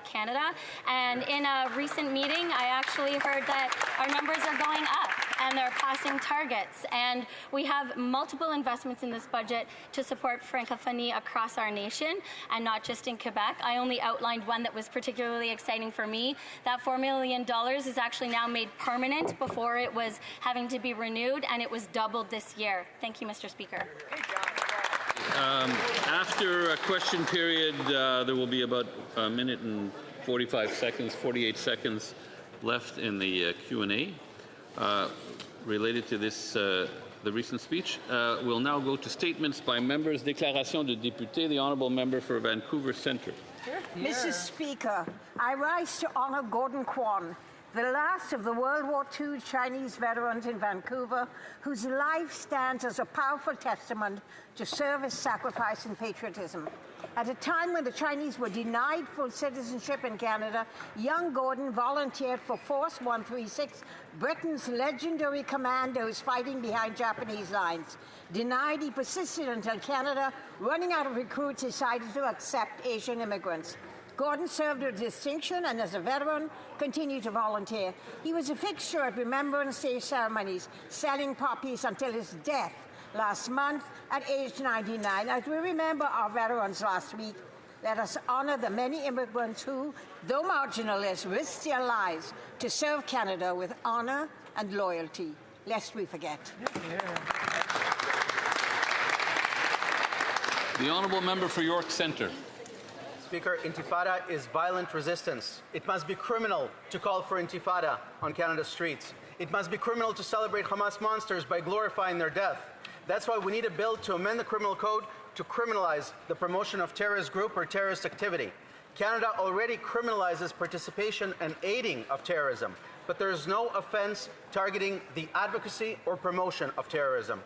Canada. And in a recent meeting, I actually heard that our numbers are going up and they're passing targets. And we have multiple investments in this budget to support francophonie across our nation and not just in Quebec. I only outlined one that was particularly exciting for me. That $4 million is actually now made permanent. Before it was having to be renewed, and it was doubled this year. Thank you, Mr. Speaker. After a question period, there will be about a minute and 48 seconds left in the Q&A related to this, the recent speech. We'll now go to statements by members. Déclaration de député, the honourable member for Vancouver Centre. Mr. Speaker, I rise to honour Gordon Kwon, the last of the World War II Chinese veterans in Vancouver, whose life stands as a powerful testament to service, sacrifice, and patriotism. At a time when the Chinese were denied full citizenship in Canada, young Gordon volunteered for Force 136, Britain's legendary commandos fighting behind Japanese lines. Denied, he persisted until Canada, running out of recruits, decided to accept Asian immigrants. Gordon served with distinction and as a veteran continued to volunteer. He was a fixture at Remembrance Day ceremonies, selling poppies until his death last month at age 99. As we remember our veterans last week, let us honour the many immigrants who, though marginalized, risked their lives to serve Canada with honour and loyalty, lest we forget. The honourable member for York Centre. Speaker, intifada is violent resistance. It must be criminal to call for intifada on Canada's streets. It must be criminal to celebrate Hamas monsters by glorifying their death. That's why we need a bill to amend the criminal code to criminalize the promotion of terrorist group or terrorist activity. Canada already criminalizes participation and aiding of terrorism, but there is no offense targeting the advocacy or promotion of terrorism.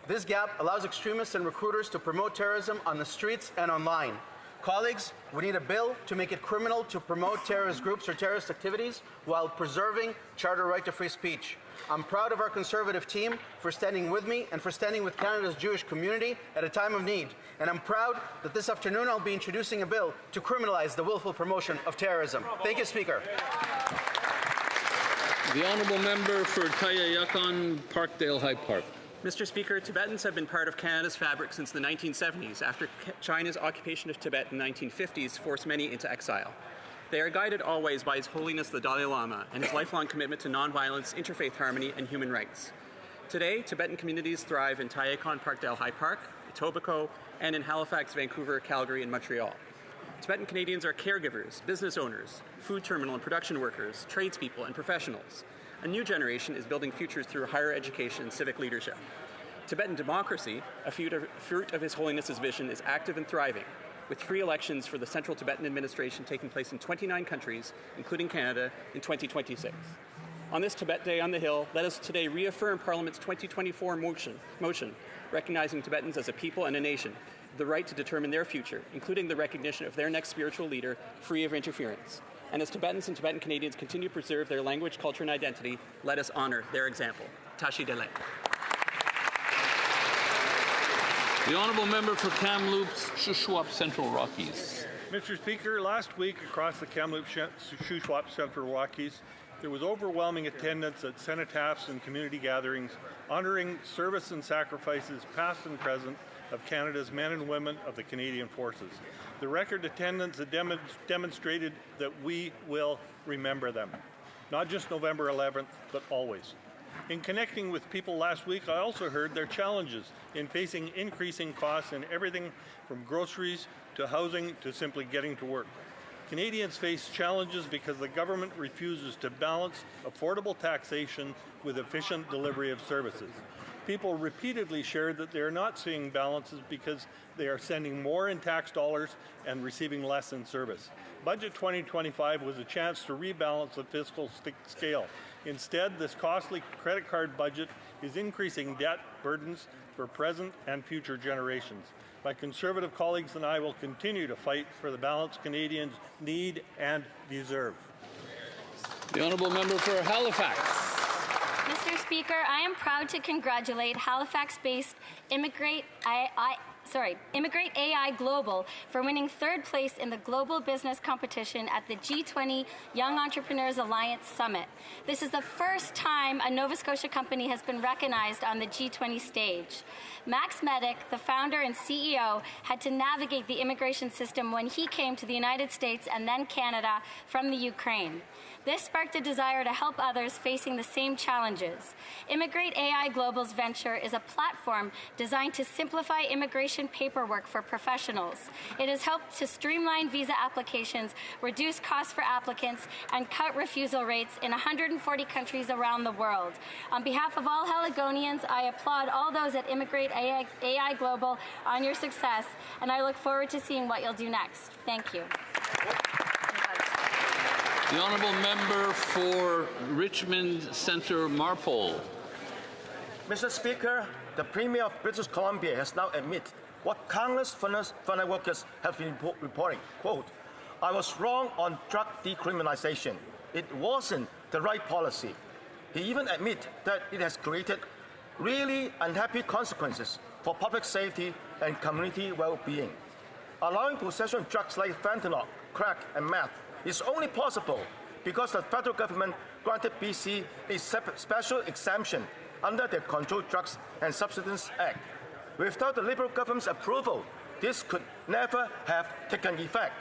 This gap allows extremists and recruiters to promote terrorism on the streets and online. Colleagues, we need a bill to make it criminal to promote terrorist groups or terrorist activities while preserving charter right to free speech. I'm proud of our Conservative team for standing with me and for standing with Canada's Jewish community at a time of need. And I'm proud that this afternoon I'll be introducing a bill to criminalize the willful promotion of terrorism. Thank you, Speaker. The honourable member for Taya-Yukon, Parkdale High Park. Mr. Speaker, Tibetans have been part of Canada's fabric since the 1970s, after China's occupation of Tibet in the 1950s forced many into exile. They are guided always by His Holiness the Dalai Lama and his lifelong commitment to nonviolence, interfaith harmony, and human rights. Today, Tibetan communities thrive in Taya-Yukon Parkdale High Park, Etobicoke, and in Halifax, Vancouver, Calgary, and Montreal. Tibetan Canadians are caregivers, business owners, food terminal and production workers, tradespeople, and professionals. A new generation is building futures through higher education and civic leadership. Tibetan democracy, a fruit of His Holiness's vision, is active and thriving, with free elections for the Central Tibetan Administration taking place in 29 countries, including Canada, in 2026. On this Tibet Day on the Hill, let us today reaffirm Parliament's 2024 motion, recognizing Tibetans as a people and a nation, the right to determine their future, including the recognition of their next spiritual leader, free of interference. And as Tibetans and Tibetan Canadians continue to preserve their language, culture, and identity, let us honour their example. Tashi Dele. The honourable member for Kamloops, Shuswap Central Rockies. Mr. Speaker, last week across the Kamloops Shuswap Central Rockies, there was overwhelming attendance at cenotaphs and community gatherings honouring service and sacrifices past and present of Canada's men and women of the Canadian Forces. The record attendance demonstrated that we will remember them, not just November 11th, but always. In connecting with people last week, I also heard their challenges in facing increasing costs in everything from groceries to housing to simply getting to work. Canadians face challenges because the government refuses to balance affordable taxation with efficient delivery of services. People repeatedly shared that they are not seeing balances because they are sending more in tax dollars and receiving less in service. Budget 2025 was a chance to rebalance the fiscal scale. Instead, this costly credit card budget is increasing debt burdens for present and future generations. My Conservative colleagues and I will continue to fight for the balance Canadians need and deserve. The honourable member for Halifax. Mr. Speaker, I am proud to congratulate Halifax-based Immigrate AI Global for winning third place in the Global Business Competition at the G20 Young Entrepreneurs Alliance Summit. This is the first time a Nova Scotia company has been recognized on the G20 stage. Max Medic, the founder and CEO, had to navigate the immigration system when he came to the United States and then Canada from the Ukraine. This sparked a desire to help others facing the same challenges. Immigrate AI Global's venture is a platform designed to simplify immigration paperwork for professionals. It has helped to streamline visa applications, reduce costs for applicants, and cut refusal rates in 140 countries around the world. On behalf of all Haligonians, I applaud all those at Immigrate AI Global on your success, and I look forward to seeing what you'll do next. Thank you. The honourable member for Richmond Centre Marpole. Mr. Speaker, the Premier of British Columbia has now admitted what countless frontline workers have been reporting. Quote, I was wrong on drug decriminalization. It wasn't the right policy. He even admits that it has created really unhappy consequences for public safety and community well-being. Allowing possession of drugs like fentanyl, crack, and meth is only possible because the federal government granted BC a special exemption under the Controlled Drugs and Substances Act. Without the Liberal government's approval, this could never have taken effect.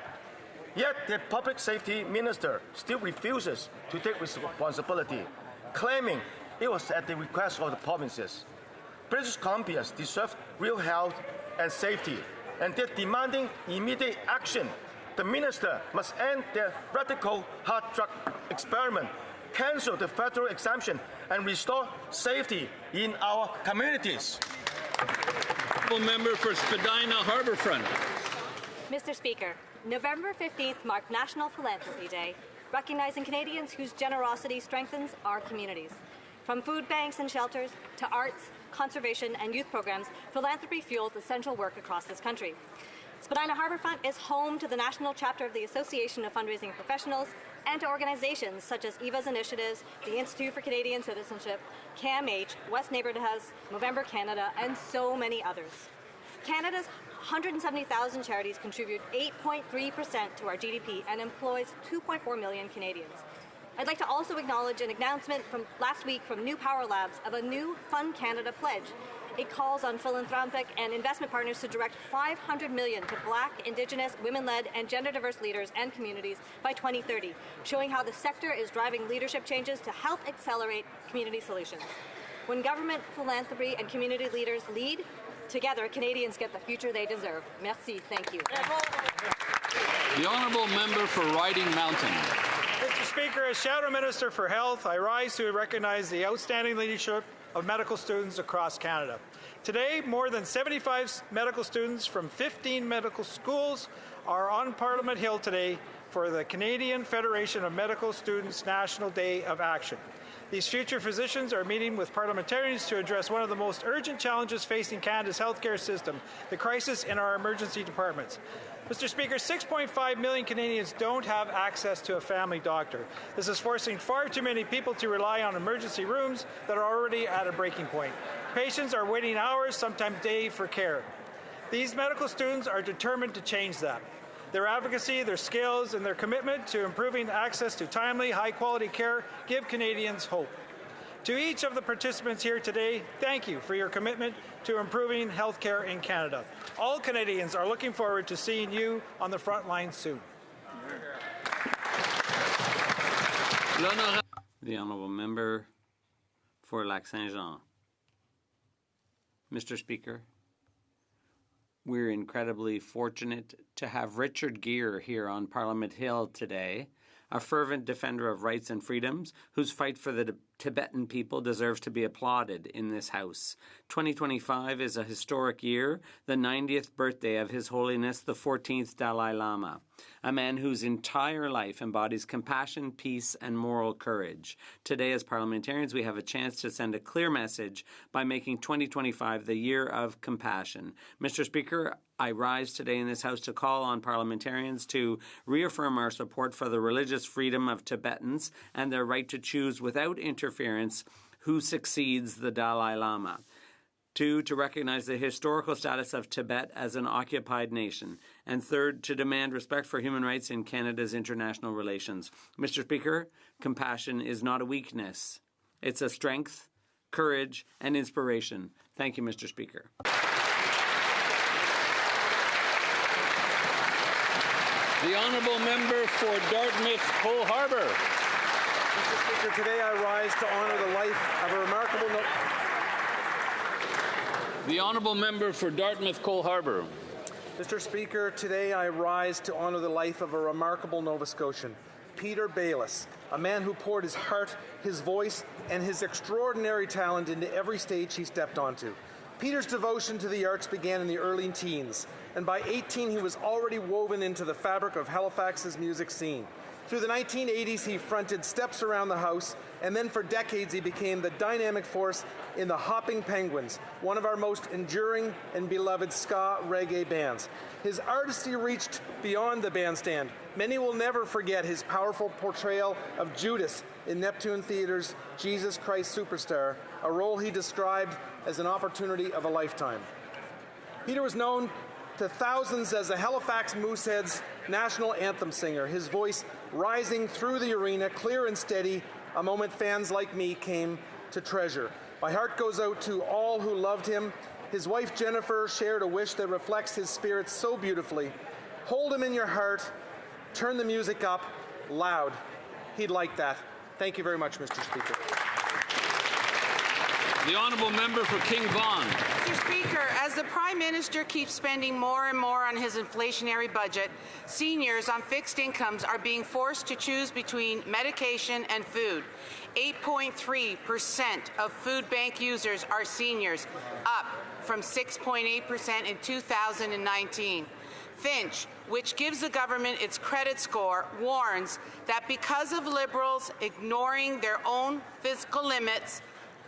Yet the public safety minister still refuses to take responsibility, claiming it was at the request of the provinces. British Columbians deserve real health and safety, and they're demanding immediate action. The minister must end the radical hard drug experiment, cancel the federal exemption, and restore safety in our communities. Member for Spadina Harbourfront. Mr. Speaker, November 15th marked National Philanthropy Day, recognizing Canadians whose generosity strengthens our communities. From food banks and shelters to arts, conservation, and youth programs, philanthropy fuels essential work across this country. Spadina Harbourfront is home to the national chapter of the Association of Fundraising Professionals and to organizations such as EVA's Initiatives, the Institute for Canadian Citizenship, CAMH, West Neighbourhood House, Movember Canada, and so many others. Canada's 170,000 charities contribute 8.3% to our GDP and employs 2.4 million Canadians. I'd like to also acknowledge an announcement from last week from New Power Labs of a new Fund Canada pledge. It calls on philanthropic and investment partners to direct $500 million to Black, Indigenous, women-led, and gender-diverse leaders and communities by 2030, showing how the sector is driving leadership changes to help accelerate community solutions. When government, philanthropy, and community leaders lead, together Canadians get the future they deserve. Merci. Thank you. The honourable member for Riding Mountain. Mr. Speaker, as Shadow Minister for Health, I rise to recognize the outstanding leadership of medical students across Canada. Today, more than 75 medical students from 15 medical schools are on Parliament Hill today for the Canadian Federation of Medical Students National Day of Action. These future physicians are meeting with parliamentarians to address one of the most urgent challenges facing Canada's healthcare system, the crisis in our emergency departments. Mr. Speaker, 6.5 million Canadians don't have access to a family doctor. This is forcing far too many people to rely on emergency rooms that are already at a breaking point. Patients are waiting hours, sometimes days, for care. These medical students are determined to change that. Their advocacy, their skills, and their commitment to improving access to timely, high-quality care give Canadians hope. To each of the participants here today, thank you for your commitment to improving healthcare in Canada. All Canadians are looking forward to seeing you on the front line soon. The honourable member for Lac-Saint-Jean. Mr. Speaker, we're incredibly fortunate to have Richard Gere here on Parliament Hill today, a fervent defender of rights and freedoms whose fight for the Tibetan people deserves to be applauded in this House. 2025 is a historic year, the 90th birthday of His Holiness the 14th Dalai Lama, a man whose entire life embodies compassion, peace, and moral courage. Today, as parliamentarians, we have a chance to send a clear message by making 2025 the year of compassion. Mr. Speaker, I rise today in this House to call on parliamentarians to reaffirm our support for the religious freedom of Tibetans and their right to choose without interference who succeeds the Dalai Lama. 2, to recognize the historical status of Tibet as an occupied nation. And 3rd, to demand respect for human rights in Canada's international relations. Mr. Speaker, compassion is not a weakness. It's a strength, courage, and inspiration. Thank you, Mr. Speaker. The honourable member for Dartmouth Cole Harbour. Mr. Speaker, today I rise to honour the life of a remarkable... The honourable member for Dartmouth Cole Harbour. Mr. Speaker, today I rise to honour the life of a remarkable Nova Scotian, Peter Bayliss, a man who poured his heart, his voice, and his extraordinary talent into every stage he stepped onto. Peter's devotion to the arts began in the early teens, and by 18 he was already woven into the fabric of Halifax's music scene. Through the 1980s, he fronted Steps Around the House, and then for decades he became the dynamic force in the Hopping Penguins, one of our most enduring and beloved ska reggae bands. His artistry reached beyond the bandstand. Many will never forget his powerful portrayal of Judas in Neptune Theatre's Jesus Christ Superstar, a role he described as an opportunity of a lifetime. Peter was known to thousands as the Halifax Mooseheads' national anthem singer, his voice rising through the arena, clear and steady, a moment fans like me came to treasure. My heart goes out to all who loved him. His wife Jennifer shared a wish that reflects his spirit so beautifully. Hold him in your heart, turn the music up loud. He'd like that. Thank you very much, Mr. Speaker. The honourable member for King Vaughan. Mr. Speaker, as the Prime Minister keeps spending more and more on his inflationary budget, seniors on fixed incomes are being forced to choose between medication and food. 8.3% of food bank users are seniors, up from 6.8% in 2019. Finch, which gives the government its credit score, warns that because of Liberals ignoring their own fiscal limits,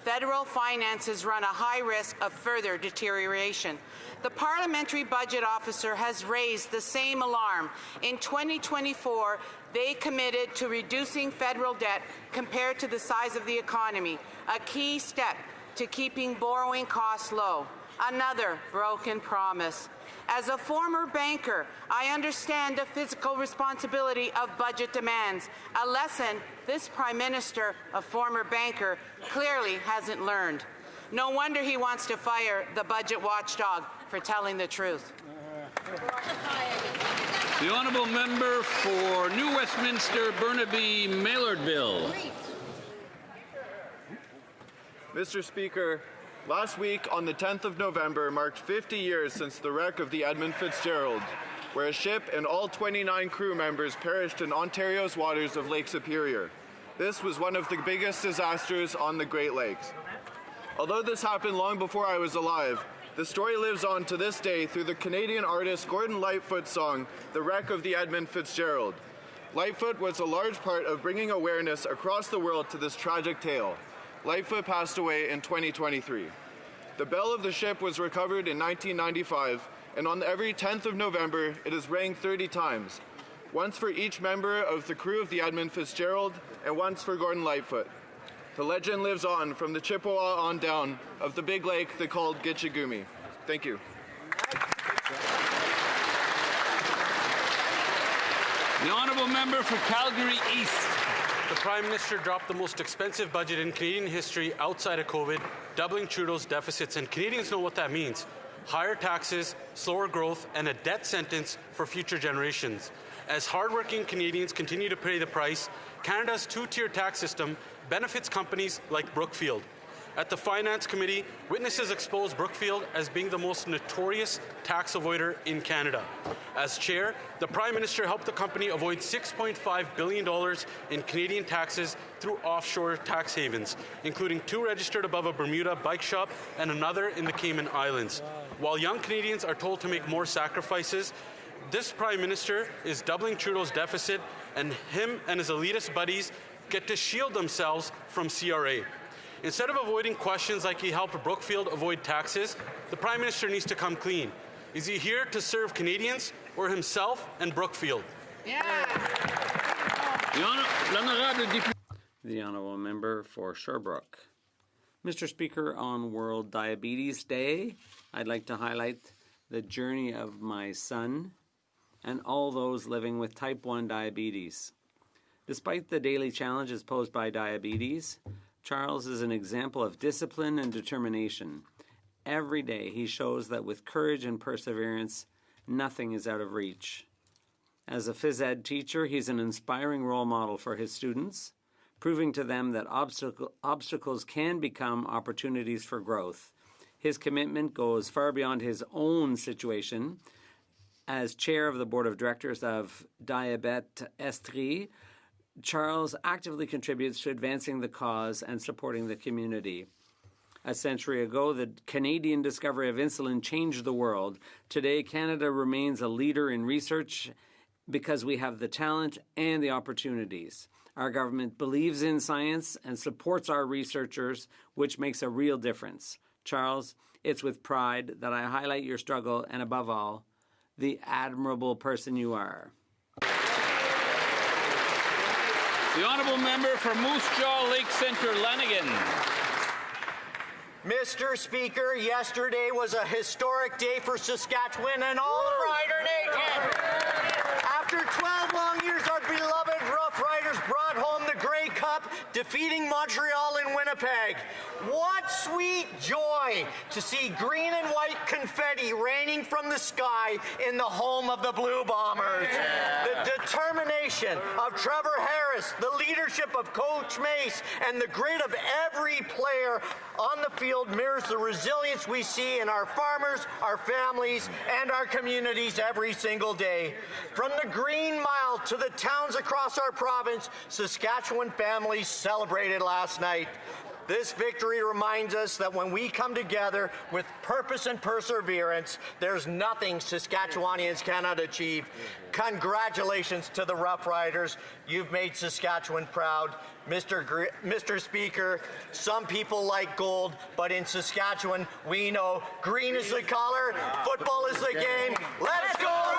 federal finances run a high risk of further deterioration. The Parliamentary Budget Officer has raised the same alarm. In 2024, they committed to reducing federal debt compared to the size of the economy, a key step to keeping borrowing costs low. Another broken promise. As a former banker, I understand the fiscal responsibility of budget demands, a lesson this Prime Minister, a former banker, clearly hasn't learned. No wonder he wants to fire the budget watchdog for telling the truth. The honourable member for New Westminster, Burnaby, Maillardville. Mr. Speaker, last week, on the 10th of November, marked 50 years since the wreck of the Edmund Fitzgerald, where a ship and all 29 crew members perished in Ontario's waters of Lake Superior. This was one of the biggest disasters on the Great Lakes. Although this happened long before I was alive, the story lives on to this day through the Canadian artist Gordon Lightfoot's song, The Wreck of the Edmund Fitzgerald. Lightfoot was a large part of bringing awareness across the world to this tragic tale. Lightfoot passed away in 2023. The bell of the ship was recovered in 1995, and on every 10th of November, it is rang 30 times, once for each member of the crew of the Edmund Fitzgerald, and once for Gordon Lightfoot. The legend lives on from the Chippewa on down of the big lake they called Gitchagumi. Thank you. The honourable member for Calgary East. The Prime Minister dropped the most expensive budget in Canadian history outside of COVID, doubling Trudeau's deficits, and Canadians know what that means. Higher taxes, slower growth, and a debt sentence for future generations. As hardworking Canadians continue to pay the price, Canada's two-tier tax system benefits companies like Brookfield. At the Finance Committee, witnesses exposed Brookfield as being the most notorious tax avoider in Canada. As chair, the Prime Minister helped the company avoid $6.5 billion in Canadian taxes through offshore tax havens, including 2 registered above a Bermuda bike shop and another in the Cayman Islands. While young Canadians are told to make more sacrifices, this Prime Minister is doubling Trudeau's deficit, and him and his elitist buddies get to shield themselves from CRA. Instead of avoiding questions like he helped Brookfield avoid taxes, the Prime Minister needs to come clean. Is he here to serve Canadians or himself and Brookfield? The honourable member for Sherbrooke. Mr. Speaker, on World Diabetes Day, I'd like to highlight the journey of my son and all those living with type 1 diabetes. Despite the daily challenges posed by diabetes, Charles is an example of discipline and determination. Every day he shows that with courage and perseverance, nothing is out of reach. As a phys ed teacher, he's an inspiring role model for his students, proving to them that obstacles can become opportunities for growth. His commitment goes far beyond his own situation. As chair of the board of directors of Diabète Estrie, Charles actively contributes to advancing the cause and supporting the community. A century ago, the Canadian discovery of insulin changed the world. Today, Canada remains a leader in research because we have the talent and the opportunities. Our government believes in science and supports our researchers, which makes a real difference. Charles, it's with pride that I highlight your struggle and, above all, the admirable person you are. The honourable member for Moose Jaw Lake Centre, Lanigan. Mr. Speaker, yesterday was a historic day for Saskatchewan and all of Rider Nation. After 12 long years, our beloved Rough Riders brought home the Grey Cup, defeating Montreal and Winnipeg. What sweet joy to see green and white confetti raining from the sky in the home of the Blue Bombers. The determination of Trevor Harris, the leadership of Coach Mace, and the grit of every player on the field mirrors the resilience we see in our farmers, our families, and our communities every single day. From the Green Mile to the towns across our province, Saskatchewan families celebrated last night. This victory reminds us that when we come together with purpose and perseverance, there's nothing Saskatchewanians cannot achieve. Congratulations to the Rough Riders. You've made Saskatchewan proud. Mr. Speaker, some people like gold, but in Saskatchewan, we know green is the color, football is the game. Let's go, Riders!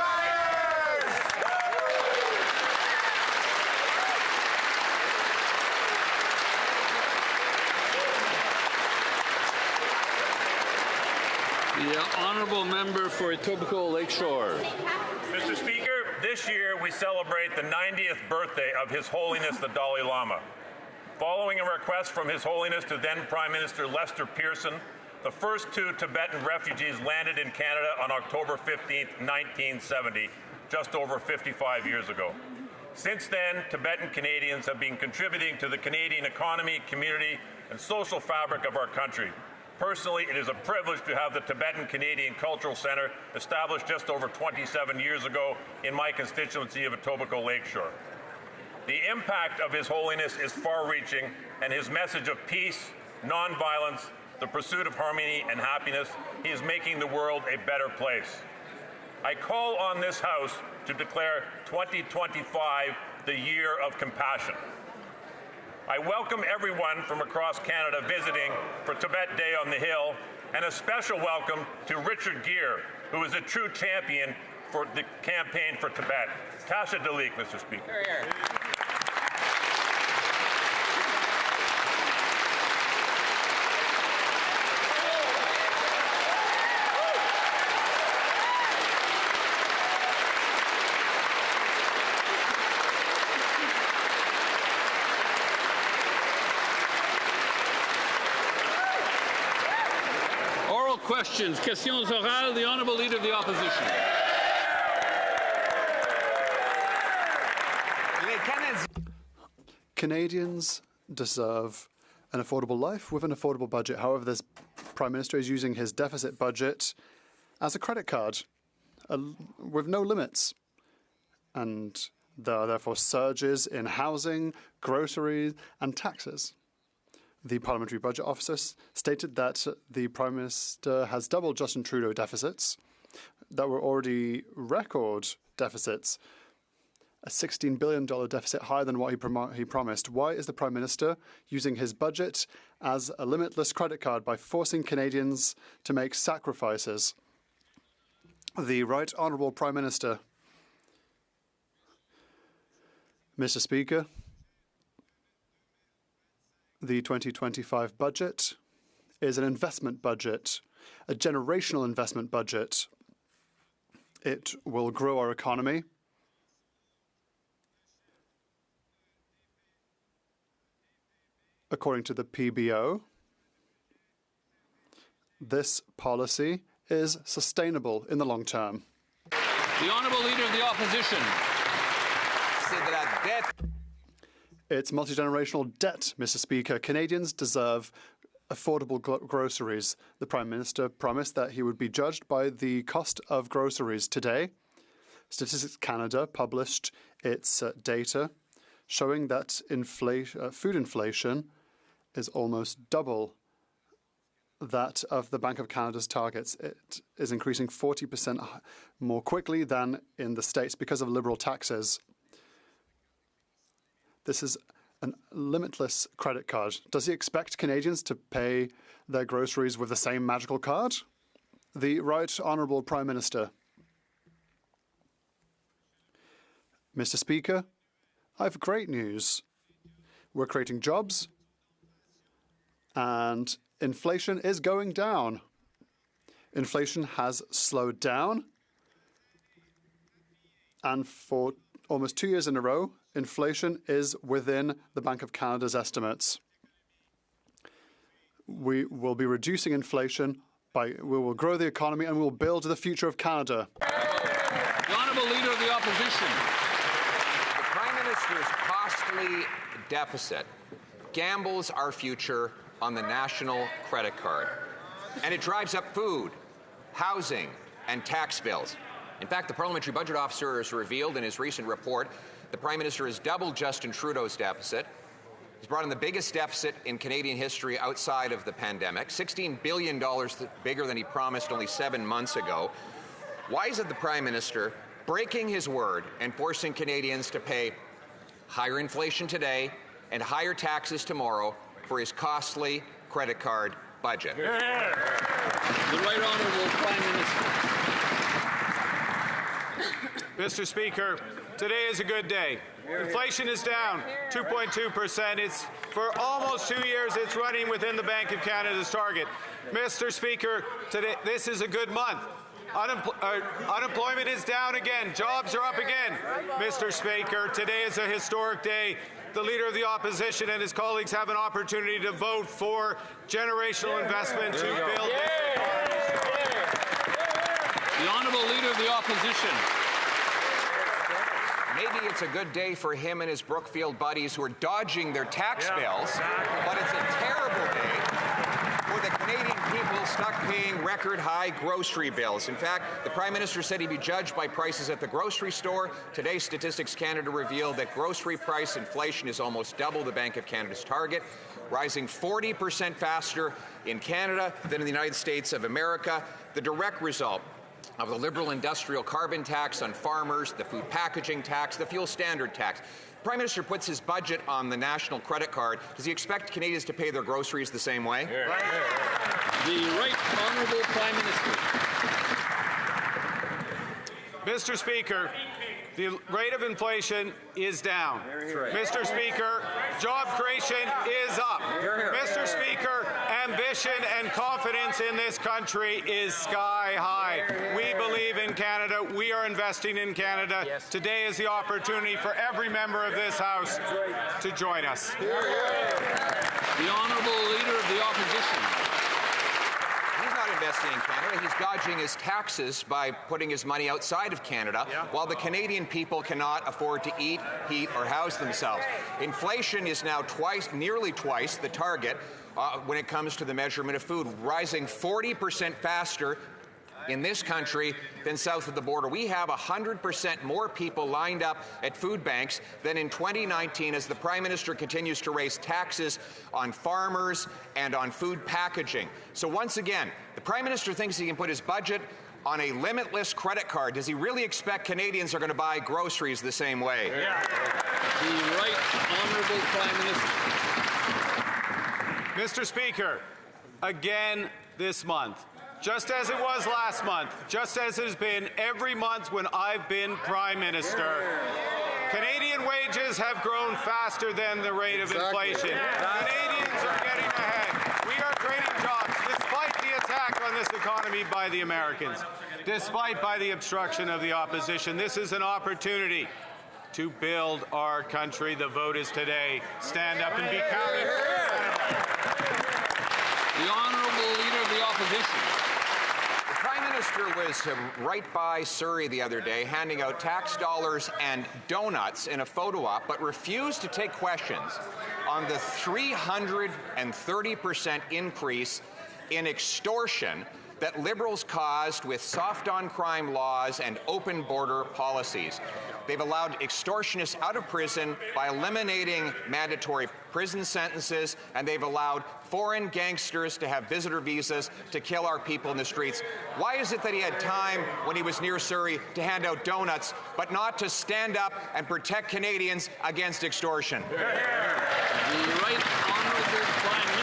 The honourable member for Etobicoke Lakeshore. Mr. Speaker, this year we celebrate the 90th birthday of His Holiness the Dalai Lama. Following a request from His Holiness to then Prime Minister Lester Pearson, the first 2 Tibetan refugees landed in Canada on October 15, 1970, just over 55 years ago. Since then, Tibetan Canadians have been contributing to the Canadian economy, community, and social fabric of our country. Personally, it is a privilege to have the Tibetan Canadian Cultural Centre established just over 27 years ago in my constituency of Etobicoke Lakeshore. The impact of His Holiness is far-reaching, and his message of peace, non-violence, the pursuit of harmony and happiness, he is making the world a better place. I call on this House to declare 2025 the year of compassion. I welcome everyone from across Canada visiting for Tibet Day on the Hill, and a special welcome to Richard Gere, who is a true champion for the campaign for Tibet. Tasha Dalik, Mr. Speaker. Here, here. Questions. Questions orales. The Honourable Leader of the Opposition. Canadians deserve an affordable life with an affordable budget. However, this Prime Minister is using his deficit budget as a credit card with no limits. And there are therefore surges in housing, groceries, and taxes. The Parliamentary Budget Officer stated that the Prime Minister has doubled Justin Trudeau deficits that were already record deficits, a $16 billion deficit higher than what he promised. Why is the Prime Minister using his budget as a limitless credit card by forcing Canadians to make sacrifices? The Right Honourable Prime Minister. Mr. Speaker, the 2025 budget is an investment budget, a generational investment budget. It will grow our economy. According to the PBO, this policy is sustainable in the long term. The Honourable Leader of the Opposition. It's multi-generational debt, Mr. Speaker. Canadians deserve affordable groceries. The Prime Minister promised that he would be judged by the cost of groceries today. Statistics Canada published its data showing that food inflation is almost double that of the Bank of Canada's targets. It is increasing 40% more quickly than in the States because of liberal taxes. This is a limitless credit card. Does he expect Canadians to pay their groceries with the same magical card? The Right Honourable Prime Minister. Mr. Speaker, I have great news. We're creating jobs and inflation is going down. Inflation has slowed down, and for almost 2 years in a row, inflation is within the Bank of Canada's estimates. We will be reducing inflation we will grow the economy and we will build the future of Canada. The Honourable Leader of the Opposition. The Prime Minister's costly deficit gambles our future on the national credit card. And it drives up food, housing, and tax bills. In fact, the Parliamentary Budget Officer has revealed in his recent report the Prime Minister has doubled Justin Trudeau's deficit. He's brought in the biggest deficit in Canadian history outside of the pandemic, $16 billion bigger than he promised only 7 months ago. Why is it the Prime Minister breaking his word and forcing Canadians to pay higher inflation today and higher taxes tomorrow for his costly credit card budget? The Right Honourable Prime Minister. Mr. Speaker, today is a good day. Inflation is down 2.2%. It's for almost 2 years. It's running within the Bank of Canada's target. Mr. Speaker, today this is a good month. Unemployment is down again. Jobs are up again. Mr. Speaker, today is a historic day. The Leader of the Opposition and his colleagues have an opportunity to vote for generational investment to build this economy. The Honourable Leader of the Opposition. Maybe it's a good day for him and his Brookfield buddies who are dodging their tax bills, but it's a terrible day for the Canadian people stuck paying record-high grocery bills. In fact, the Prime Minister said he'd be judged by prices at the grocery store. Today, Statistics Canada revealed that grocery price inflation is almost double the Bank of Canada's target, rising 40% faster in Canada than in the United States of America. The direct result of the Liberal industrial carbon tax on farmers, the food packaging tax, the fuel standard tax. The Prime Minister puts his budget on the national credit card. Does he expect Canadians to pay their groceries the same way? The Right Honourable Prime Minister. Mr. Speaker, the rate of inflation is down. Mr. Speaker, job creation is up. Mr. Speaker, ambition and confidence in this country is sky high. We believe in Canada. We are investing in Canada. Today is the opportunity for every member of this House to join us. The Honourable Leader of the Opposition. He's not investing in Canada. He's dodging his taxes by putting his money outside of Canada, while the Canadian people cannot afford to eat, heat, or house themselves. Inflation is now nearly twice the target when it comes to the measurement of food, rising 40% faster in this country than south of the border. We have 100% more people lined up at food banks than in 2019 as the Prime Minister continues to raise taxes on farmers and on food packaging. So once again, the Prime Minister thinks he can put his budget on a limitless credit card. Does he really expect Canadians are going to buy groceries the same way? The Right Honourable Prime Minister. Mr. Speaker, again this month, just as it was last month, just as it has been every month when I've been Prime Minister, Canadian wages have grown faster than the rate of inflation. Canadians are getting ahead. We are creating jobs. attack on this economy by the Americans. Despite by the obstruction of the opposition, this is an opportunity to build our country. The vote is today. Stand up and be counted. The Honourable Leader of the Opposition. The Prime Minister was right by Surrey the other day handing out tax dollars and donuts in a photo op, but refused to take questions on the 330% increase in extortion that Liberals caused with soft-on-crime laws and open border policies. They've allowed extortionists out of prison by eliminating mandatory prison sentences, and they've allowed foreign gangsters to have visitor visas to kill our people in the streets. Why is it that he had time when he was near Surrey to hand out donuts, but not to stand up and protect Canadians against extortion? The Right Honourable Prime Minister.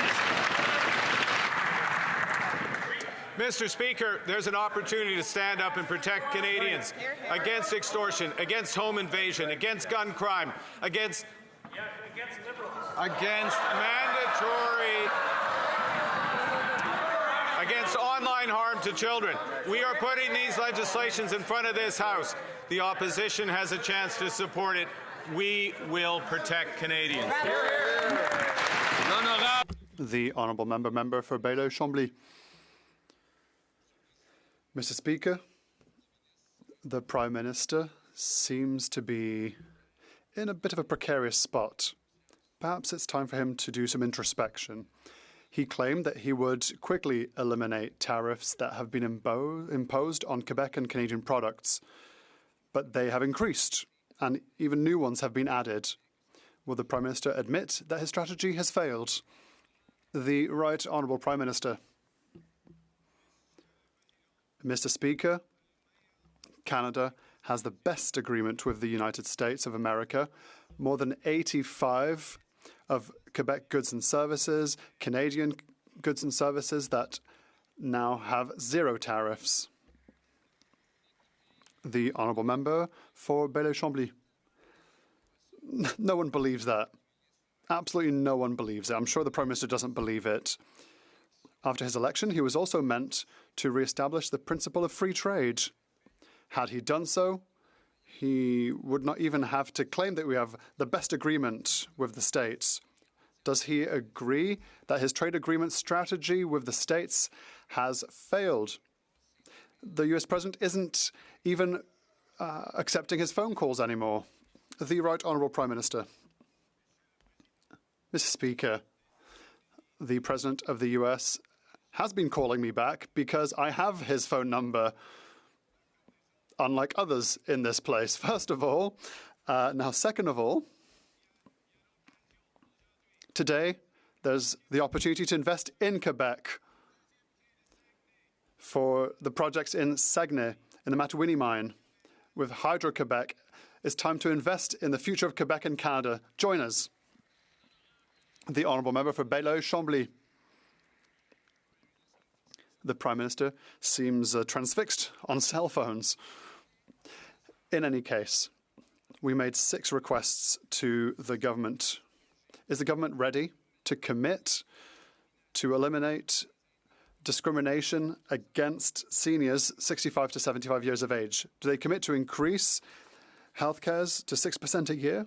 Mr. Speaker, there's an opportunity to stand up and protect Canadians against extortion, against home invasion, against gun crime, against online harm to children. We are putting these legislations in front of this House. The opposition has a chance to support it. We will protect Canadians. The Honourable Member for Bailleul-Chambly. Mr. Speaker, the Prime Minister seems to be in a bit of a precarious spot. Perhaps it's time for him to do some introspection. He claimed that he would quickly eliminate tariffs that have been imposed on Quebec and Canadian products, but they have increased, and even new ones have been added. Will the Prime Minister admit that his strategy has failed? The Right Honourable Prime Minister. Mr. Speaker, Canada has the best agreement with the United States of America. More than 85 of Quebec goods and services, Canadian goods and services that now have zero tariffs. The Honourable Member for Bailleul-Chambly. No one believes that. Absolutely no one believes it. I'm sure the Prime Minister doesn't believe it. After his election, he was also meant to re-establish the principle of free trade. Had he done so, he would not even have to claim that we have the best agreement with the States. Does he agree that his trade agreement strategy with the States has failed? The US President isn't even accepting his phone calls anymore. The Right Honourable Prime Minister. Mr. Speaker, the President of the US has been calling me back because I have his phone number, unlike others in this place. First of all, second of all, today there's the opportunity to invest in Quebec for the projects in Saguenay, in the Matawini mine. With Hydro-Quebec, it's time to invest in the future of Quebec and Canada. Join us. The Honourable Member for Bailleul-Chambly. The Prime Minister seems transfixed on cell phones. In any case, we made 6 requests to the government. Is the government ready to commit to eliminate discrimination against seniors 65 to 75 years of age? Do they commit to increase healthcares to 6% a year?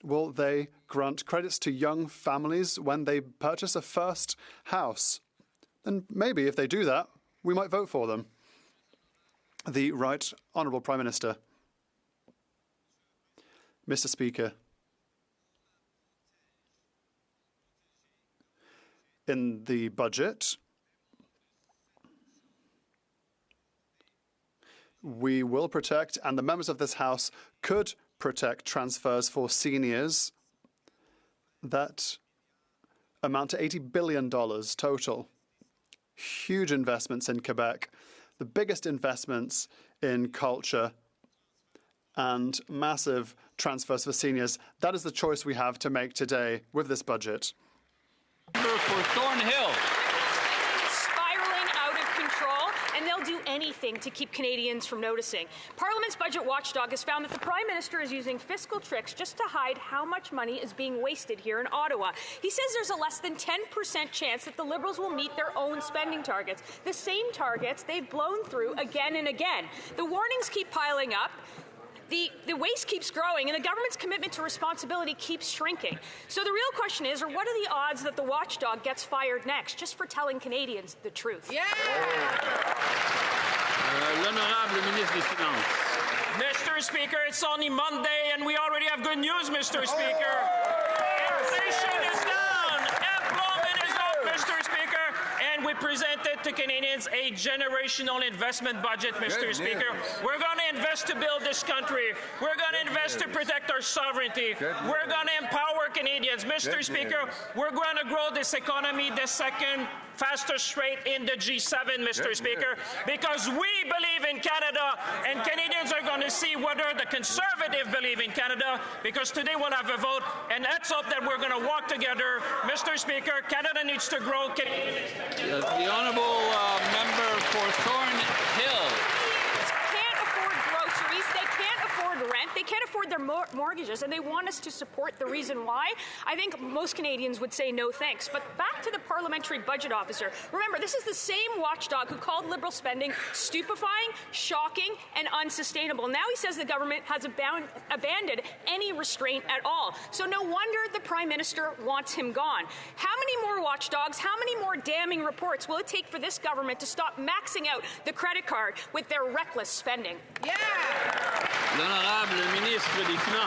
Will they grant credits to young families when they purchase a first house? And maybe if they do that, we might vote for them. The Right Honourable Prime Minister. Mr. Speaker, in the budget, we will protect, and the members of this House could protect transfers for seniors that amount to $80 billion total. Huge investments in Quebec, the biggest investments in culture, and massive transfers for seniors. That is the choice we have to make today with this budget. For Thornhill. Spiraling out of control, and and they'll do anything to keep Canadians from noticing. Parliament's budget watchdog has found that the Prime Minister is using fiscal tricks just to hide how much money is being wasted here in Ottawa. He says there's a less than 10% chance that the Liberals will meet their own spending targets, the same targets they've blown through again and again. The warnings keep piling up. The waste keeps growing, and the government's commitment to responsibility keeps shrinking. So the real question is, what are the odds that the watchdog gets fired next, just for telling Canadians the truth? L'honorable ministre des Finances. Mr. Speaker, it's only Monday, and we already have good news, Mr. Speaker. Inflation is down. Employment is up, Mr. Speaker. And we presented to Canadians a generational investment budget, Mr. Speaker. We're going to invest to build this country. We're going to invest to protect our sovereignty. We're going to empower Canadians. Mr. Speaker, we're going to grow this economy the second fastest rate in the G7, Mr. Speaker, because we believe in Canada, and Canadians are going to see whether the Conservative believe in Canada, because today we'll have a vote, and let's hope that we're going to walk together. Mr. Speaker, Canada needs to grow. The honourable member for Thornhill. Can't afford groceries, they can't afford rent, they can't afford their mortgages, and they want us to support the reason why. I think most Canadians would say no thanks. But back to the parliamentary budget officer. Remember, this is the same watchdog who called Liberal spending stupefying, shocking, and unsustainable. Now he says the government has abandoned any restraint at all. So no wonder the Prime Minister wants him gone. How many more watchdogs, how many more damning reports will it take for this government to stop maxing out the credit card with their reckless spending? L'honorable ministre des Finances.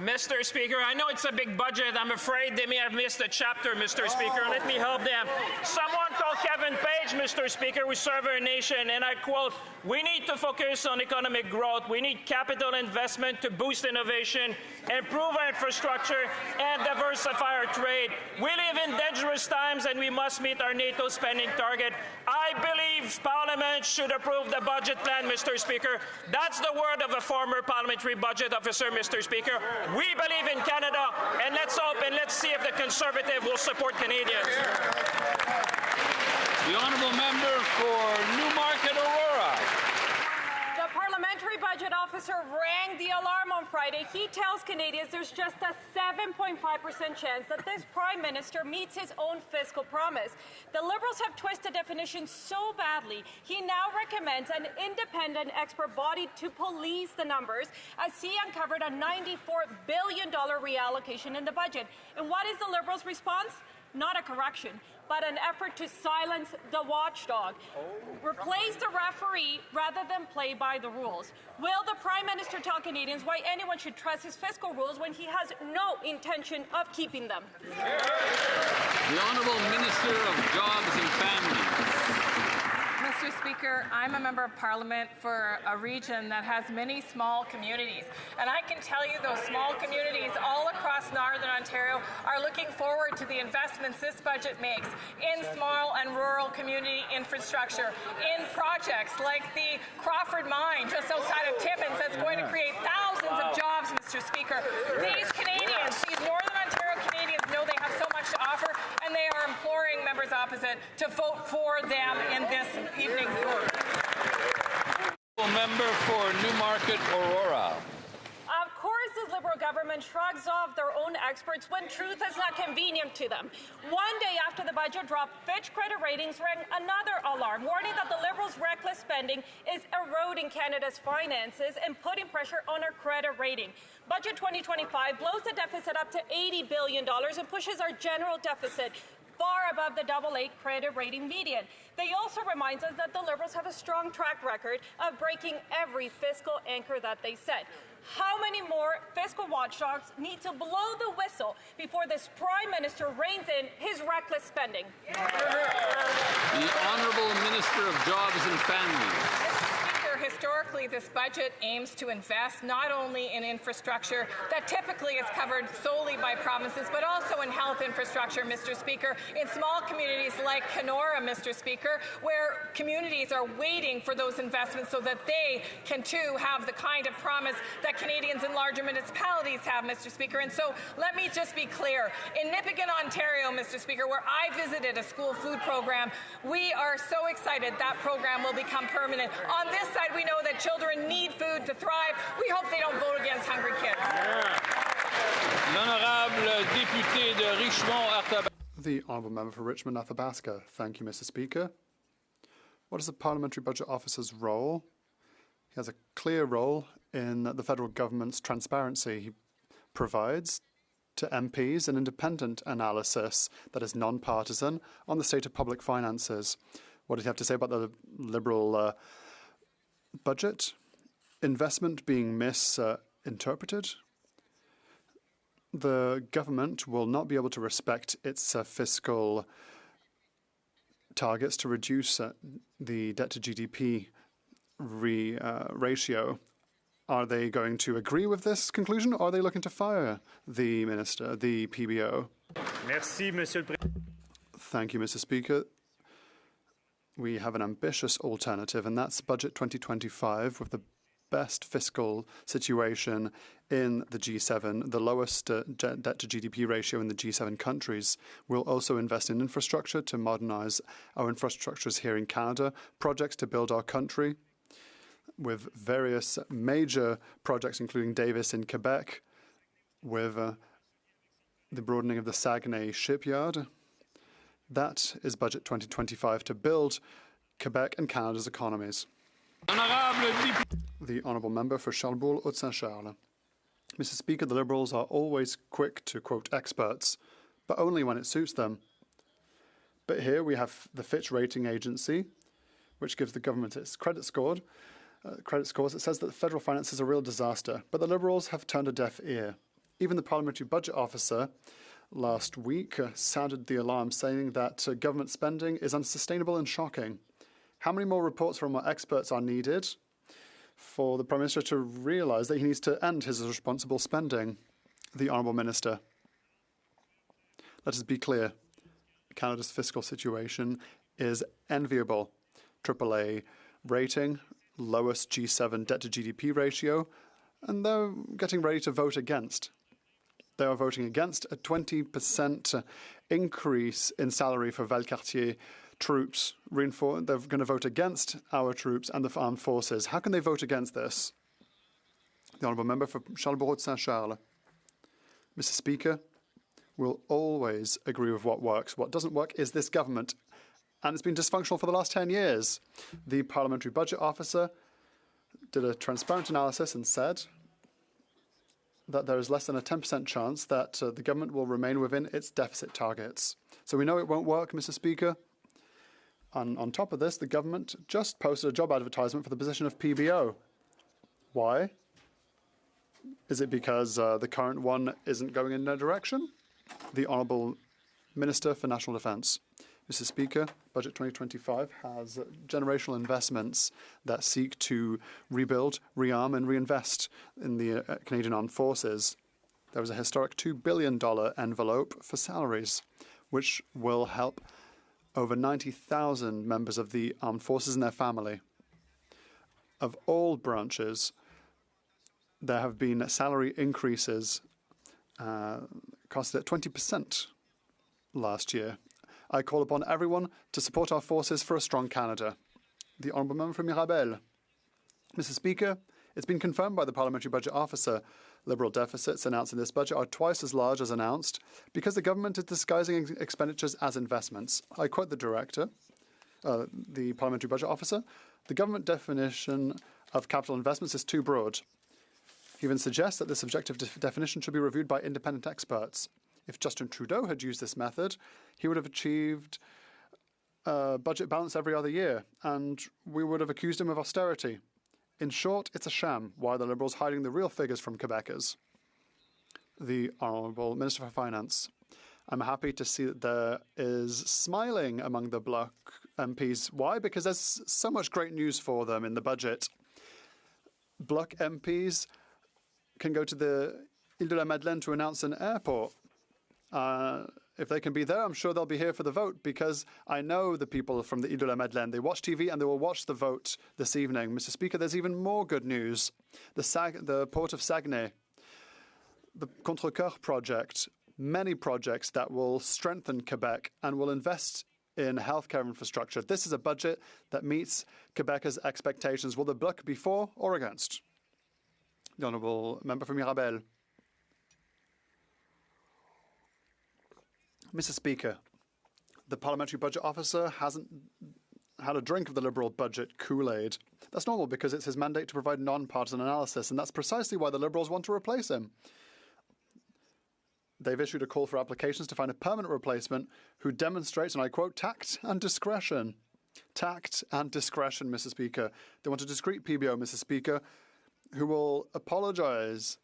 Mr. Speaker, I know it's a big budget. I'm afraid they may have missed a chapter, Mr. Speaker. Let me help them. Someone called Kevin Page, Mr. Speaker, we serve our nation, and I quote, "We need to focus on economic growth. We need capital investment to boost innovation, improve our infrastructure, and diversify our trade. We live in dangerous times, and we must meet our NATO spending target. I believe Parliament should approve the budget plan, Mr. Speaker." That's the word of a former parliamentary budget officer, Mr. Speaker. We believe in Canada, and let's hope and let's see if the Conservative will support Canadians. The honourable member for Newmarket Aurora. The parliamentary budget officer rang the alarm on Friday. He tells Canadians there's just a 7.5% chance that this Prime Minister meets his own fiscal promise. The Liberals have twisted definitions so badly, he now recommends an independent expert body to police the numbers, as he uncovered a $94 billion reallocation in the budget. And what is the Liberals' response? Not a correction, but an effort to silence the watchdog. Replace the referee rather than play by the rules. Will the Prime Minister tell Canadians why anyone should trust his fiscal rules when he has no intention of keeping them? The Honourable Minister of Jobs and Families. Mr. Speaker, I'm a member of Parliament for a region that has many small communities. And I can tell you those small communities all across Northern Ontario are looking forward to the investments this budget makes in small and rural community infrastructure, in projects like the Crawford Mine just outside of Timmins that's going to create thousands of jobs, Mr. Speaker. These Canadians, these Northern Ontario Canadians know they have so much to offer, and they are imploring members opposite to vote for them in this evening. Member for Newmarket Aurora. Of course, the Liberal government shrugs off their own experts when truth is not convenient to them. One day after the budget dropped, Fitch credit ratings rang another alarm, warning that the Liberals' reckless spending is eroding Canada's finances and putting pressure on our credit rating. Budget 2025 blows the deficit up to $80 billion and pushes our general deficit far above the AA credit rating median. They also remind us that the Liberals have a strong track record of breaking every fiscal anchor that they set. How many more fiscal watchdogs need to blow the whistle before this Prime Minister reins in his reckless spending? The Honourable Minister of Jobs and Families. Speaker, historically, this budget aims to invest not only in infrastructure that typically is covered solely by provinces, but also in health infrastructure, Mr. Speaker, in small communities like Kenora, Mr. Speaker, where communities are waiting for those investments so that they can too have the kind of promise that Canadians in larger municipalities have, Mr. Speaker. And so let me just be clear. In Nipigon, Ontario, Mr. Speaker, where I visited a school food program, we are so excited that program will become permanent. On this side, we know that children need food to thrive. We hope they don't vote against hungry kids. L'honorable député de Richmond-Arthabasca. The Honourable Member for Richmond-Athabasca. Thank you, Mr. Speaker. What is the Parliamentary Budget Officer's role? He has a clear role in the federal government's transparency. He provides to MPs an independent analysis that is non-partisan on the state of public finances. What does he have to say about the Liberal budget? Investment being misinterpreted? The government will not be able to respect its fiscal targets to reduce the debt to GDP ratio. Are they going to agree with this conclusion, or are they looking to fire the minister, the PBO? Merci, Monsieur le Président. Thank you, Mr. Speaker. We have an ambitious alternative, and that's Budget 2025 with the best fiscal situation in the G7, the lowest debt to GDP ratio in the G7 countries. We'll also invest in infrastructure to modernize our infrastructures here in Canada, projects to build our country, with various major projects, including Davis in Quebec, with the broadening of the Saguenay shipyard. That is Budget 2025 to build Quebec and Canada's economies. The Honourable Member for Charlebourg-Haute-Saint-Charles. Mr. Speaker, the Liberals are always quick to quote experts, but only when it suits them. But here we have the Fitch rating agency, which gives the government its credit scores. It says that the federal finances are a real disaster, but the Liberals have turned a deaf ear. Even the Parliamentary Budget Officer last week sounded the alarm, saying that government spending is unsustainable and shocking. How many more reports from our experts are needed for the Prime Minister to realise that he needs to end his irresponsible spending? The Honourable Minister. Let us be clear. Canada's fiscal situation is enviable. AAA rating, lowest G7 debt to GDP ratio, and they're getting ready to vote against. They are voting against a 20% increase in salary for Valcartier troops. They're going to vote against our troops and the armed forces. How can they vote against this? The Honourable Member for Charlebourg-Saint-Charles. Mr. Speaker, we'll always agree with what works. What doesn't work is this government, and it's been dysfunctional for the last 10 years. The Parliamentary Budget Officer did a transparent analysis and said that there is less than a 10% chance that the government will remain within its deficit targets. So we know it won't work, Mr. Speaker. On top of this, the government just posted a job advertisement for the position of PBO. Why? Is it because the current one isn't going in their direction? The Honourable Minister for National Defence. Mr. Speaker, Budget 2025 has generational investments that seek to rebuild, rearm and reinvest in the Canadian Armed Forces. There was a historic $2 billion envelope for salaries, which will help over 90,000 members of the armed forces and their family. Of all branches, there have been salary increases costed at 20% last year. I call upon everyone to support our forces for a strong Canada. The Honourable Member for Mirabel. Mr. Speaker, it's been confirmed by the Parliamentary Budget Officer. Liberal deficits announced in this budget are twice as large as announced because the government is disguising expenditures as investments. I quote the Director, the Parliamentary Budget Officer, the government definition of capital investments is too broad. He even suggests that this objective definition should be reviewed by independent experts. If Justin Trudeau had used this method, he would have achieved budget balance every other year, and we would have accused him of austerity. In short, it's a sham. Why are the Liberals hiding the real figures from Quebecers? The Honourable Minister for Finance. I'm happy to see that there is smiling among the Bloc MPs. Why? Because there's so much great news for them in the budget. Bloc MPs can go to the Ile de la Madeleine to announce an airport. If they can be there, I'm sure they'll be here for the vote, because I know the people from the Ile de la Madeleine. They watch TV and they will watch the vote this evening. Mr. Speaker, there's even more good news. The port of Saguenay, the Contrecoeur project, many projects that will strengthen Quebec and will invest in healthcare infrastructure. This is a budget that meets Quebecers' expectations. Will the Bloc be for or against? The Honourable Member for Mirabel. Mr. Speaker, the Parliamentary Budget Officer hasn't had a drink of the Liberal budget Kool-Aid. That's normal because it's his mandate to provide non-partisan analysis, and that's precisely why the Liberals want to replace him. They've issued a call for applications to find a permanent replacement who demonstrates, and I quote, tact and discretion. Tact and discretion, Mr. Speaker. They want a discreet PBO, Mr. Speaker, who will apologise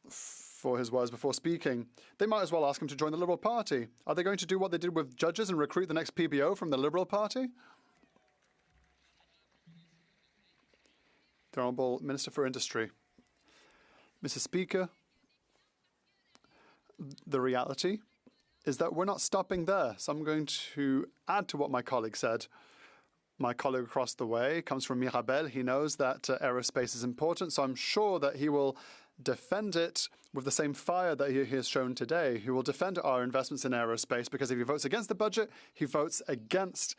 for his words before speaking. They might as well ask him to join the Liberal Party. Are they going to do what they did with judges and recruit the next PBO from the Liberal Party? The Honourable Minister for Industry. Mr. Speaker, the reality is that we're not stopping there. So I'm going to add to what my colleague said. My colleague across the way comes from Mirabel. He knows that aerospace is important, so I'm sure that he will defend it with the same fire that he has shown today. He will defend our investments in aerospace, because if he votes against the budget, he votes against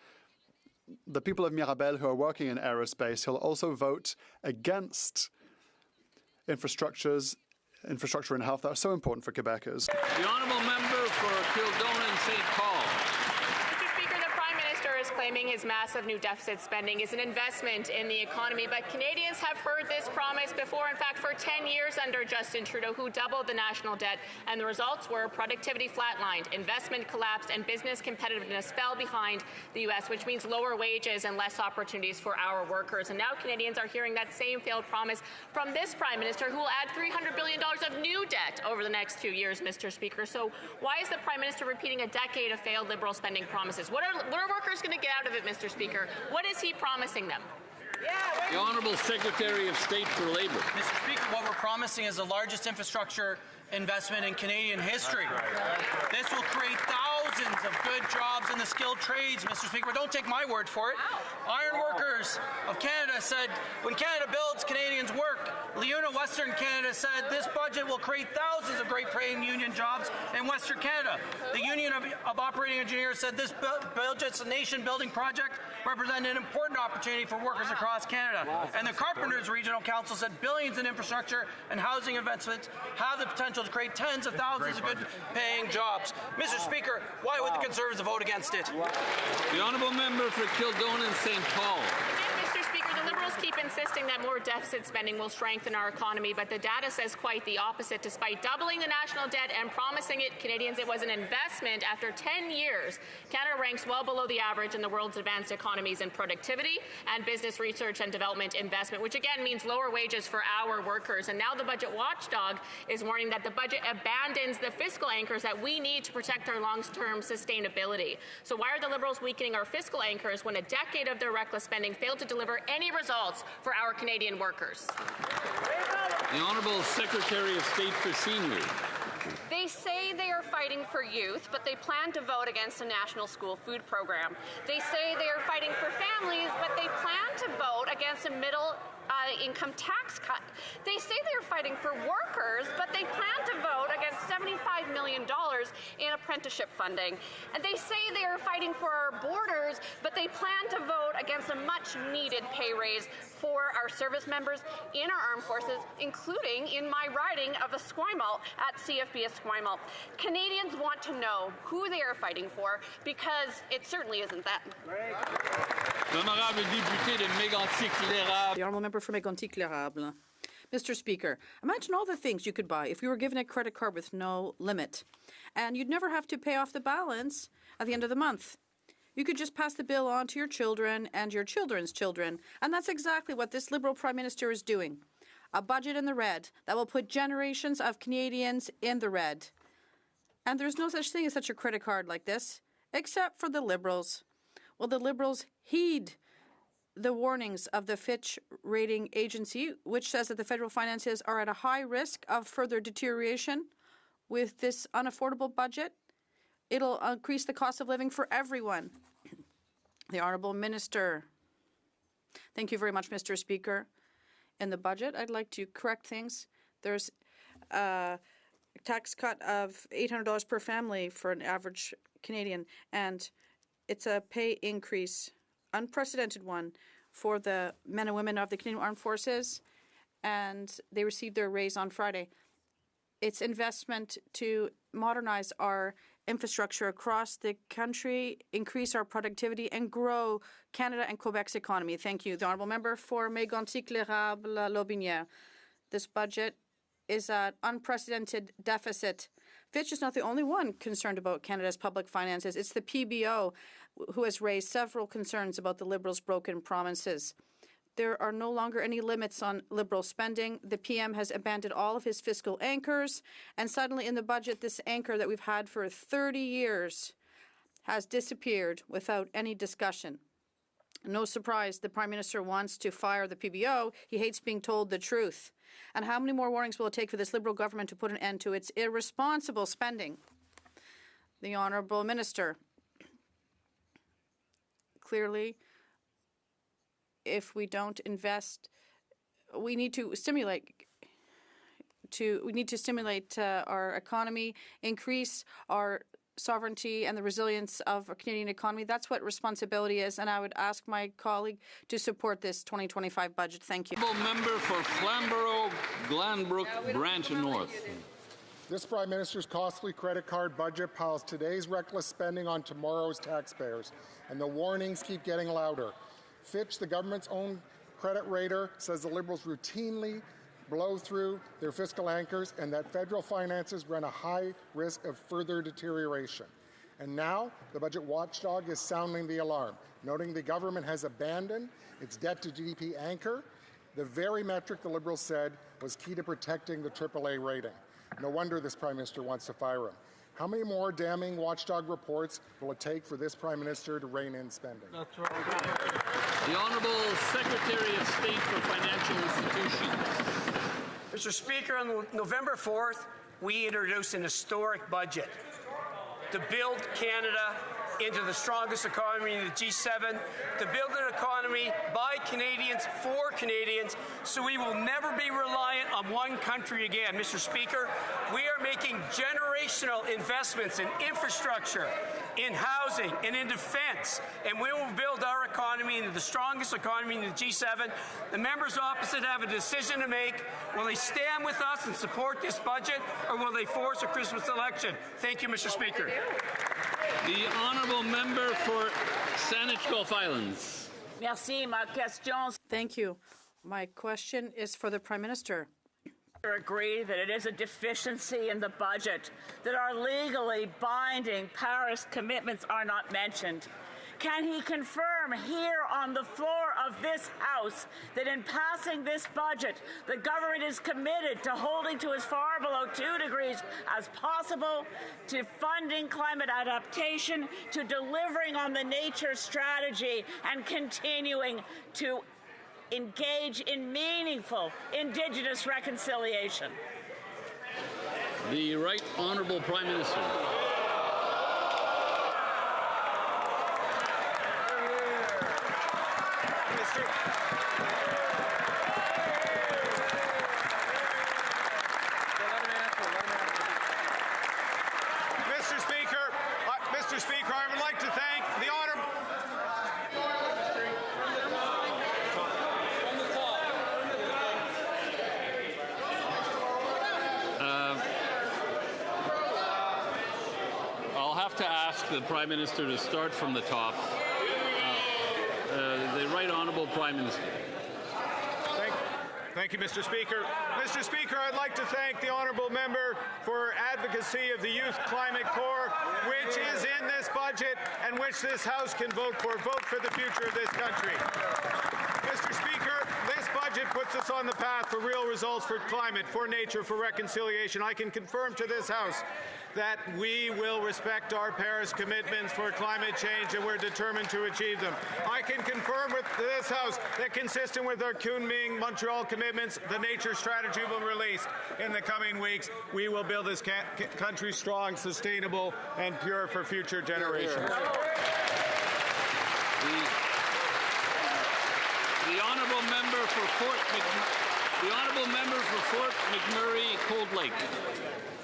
the people of Mirabel who are working in aerospace. He'll also vote against infrastructure and health that are so important for Quebecers. The honourable member for Kildona and St. Paul. Mr. Speaker, the Prime Minister is claiming his massive new deficit spending is an investment in the economy, but Canadians have heard this promise before. In fact, for 10 years under Justin Trudeau, who doubled the national debt, and the results were productivity flatlined, investment collapsed, and business competitiveness fell behind the U.S., which means lower wages and less opportunities for our workers. And now Canadians are hearing that same failed promise from this Prime Minister, who will add $300 billion of new debt over the next 2 years, Mr. Speaker. So why is the Prime Minister repeating a decade of failed Liberal spending promises? What are workers going to get out of it, Mr. Speaker? What is he promising them? The Honourable Secretary of State for Labour. Mr. Speaker, what we're promising is the largest infrastructure investment in Canadian history. This will create thousands of good jobs in the skilled trades, Mr. Speaker. But don't take my word for it. Iron Workers of Canada said, when Canada builds, Canadians work. LiUNA Western Canada said this budget will create thousands of great paying union jobs in Western Canada. The Union of Operating Engineers said this budget's a nation-building project representing an important opportunity for workers across Canada. And the Carpenters Regional Council said billions in infrastructure and housing investments have the potential to create tens of thousands of good-paying jobs. Mr. Speaker, why would the Conservatives vote against it? The honourable member for Kildona and St. Paul. Mr. Speaker, the Liberals keep insisting that more deficit spending will strengthen our economy, but the data says quite the opposite. Despite doubling the national debt and promising Canadians it was an investment, after 10 years, Canada ranks well below the average in the world's advanced economies in productivity and business research and development investment, which again means lower wages for our workers. And now the budget watchdog is warning that the budget abandons the fiscal anchors that we need to protect our long-term sustainability. So why are the Liberals weakening our fiscal anchors when a decade of their reckless spending failed to deliver any results for our Canadian workers? The Honourable Secretary of State for Seniors. They say they are fighting for youth, but they plan to vote against a national school food program. They say they are fighting for families, but they plan to vote against a middle income tax cut. They say they are fighting for workers, but they plan to vote against $75 million in apprenticeship funding. And they say they are fighting for our borders, but they plan to vote against a much-needed pay raise for our service members in our armed forces, including in my riding of Esquimalt at CFB Esquimalt. Canadians want to know who they are fighting for, because it certainly isn't them. The honourable member for Mégantic-L'Érable. Mr. Speaker, imagine all the things you could buy if you were given a credit card with no limit, and you'd never have to pay off the balance at the end of the month. You could just pass the bill on to your children and your children's children, and that's exactly what this Liberal Prime Minister is doing. A budget in the red that will put generations of Canadians in the red. And there's no such thing as such a credit card like this, except for the Liberals. Will the Liberals heed the warnings of the Fitch rating agency, which says that the federal finances are at a high risk of further deterioration with this unaffordable budget. It'll increase the cost of living for everyone. The Honourable Minister. Thank you very much, Mr. Speaker. In the budget, I'd like to correct things. There's a tax cut of $800 per family for an average Canadian, and it's a pay increase, unprecedented one, for the men and women of the Canadian Armed Forces, and they received their raise on Friday. It's investment to modernize our infrastructure across the country, increase our productivity, and grow Canada and Quebec's economy. Thank you. The Honourable Member for Mégantic-Lérable-Lobinière. This budget is an unprecedented deficit. Fitch is not the only one concerned about Canada's public finances. It's the PBO who has raised several concerns about the Liberals' broken promises. There are no longer any limits on Liberal spending. The PM has abandoned all of his fiscal anchors, and suddenly in the budget, this anchor that we've had for 30 years has disappeared without any discussion. No surprise, the Prime Minister wants to fire the PBO. He hates being told the truth. And how many more warnings will it take for this Liberal government to put an end to its irresponsible spending? The Honourable Minister. Clearly, if we don't invest, we need to stimulate our economy, increase our sovereignty and the resilience of our Canadian economy. That's what responsibility is, and I would ask my colleague to support this 2025 budget. Thank you. Member for Flamborough, Glanbrook, Brampton North. This Prime Minister's costly credit card budget piles today's reckless spending on tomorrow's taxpayers, and the warnings keep getting louder. Fitch, the government's own credit rater, says the Liberals routinely blow through their fiscal anchors and that federal finances run a high risk of further deterioration. And now the budget watchdog is sounding the alarm, noting the government has abandoned its debt-to-GDP anchor, the very metric the Liberals said was key to protecting the AAA rating. No wonder this Prime Minister wants to fire him. How many more damning watchdog reports will it take for this Prime Minister to rein in spending? That's right. The Honourable Secretary of State for Financial Institutions. Mr. Speaker, on November 4th, we introduced an historic budget to build Canada into the strongest economy in the G7, to build an economy by Canadians, for Canadians, so we will never be reliant on one country again. Mr. Speaker, we are making generational investments in infrastructure, in housing, and in defense, and we will build our economy into the strongest economy in the G7. The members opposite have a decision to make. Will they stand with us and support this budget, or will they force a Christmas election? Thank you, Mr. Speaker. The Honourable Member for Saanich Gulf Islands. Thank you. My question is for the Prime Minister. Agree that it is a deficiency in the budget that our legally binding Paris commitments are not mentioned. Can he confirm here on the floor of this House that in passing this budget, the government is committed to holding to as far below 2 degrees as possible, to funding climate adaptation, to delivering on the nature strategy, and continuing to engage in meaningful Indigenous reconciliation? The Right Honourable Prime Minister. Mr. Speaker, I would like to thank the Honourable... I'll have to ask the Prime Minister to start from the top. The Right Honourable Prime Minister. Thank you, Mr. Speaker. Mr. Speaker, I'd like to thank the Honourable Member for advocacy of the Youth Climate Corps, which is in this budget and which this House can vote for. Vote for the future of this country. Mr. Speaker, this budget budget puts us on the path for real results for climate, for nature, for reconciliation. I can confirm to this House that we will respect our Paris commitments for climate change, and we're determined to achieve them. I can confirm with this House that, consistent with our Kunming Montreal commitments, the nature strategy will be released in the coming weeks. We will build this country strong, sustainable, and pure for future generations. The honourable member for Fort McMurray, Cold Lake.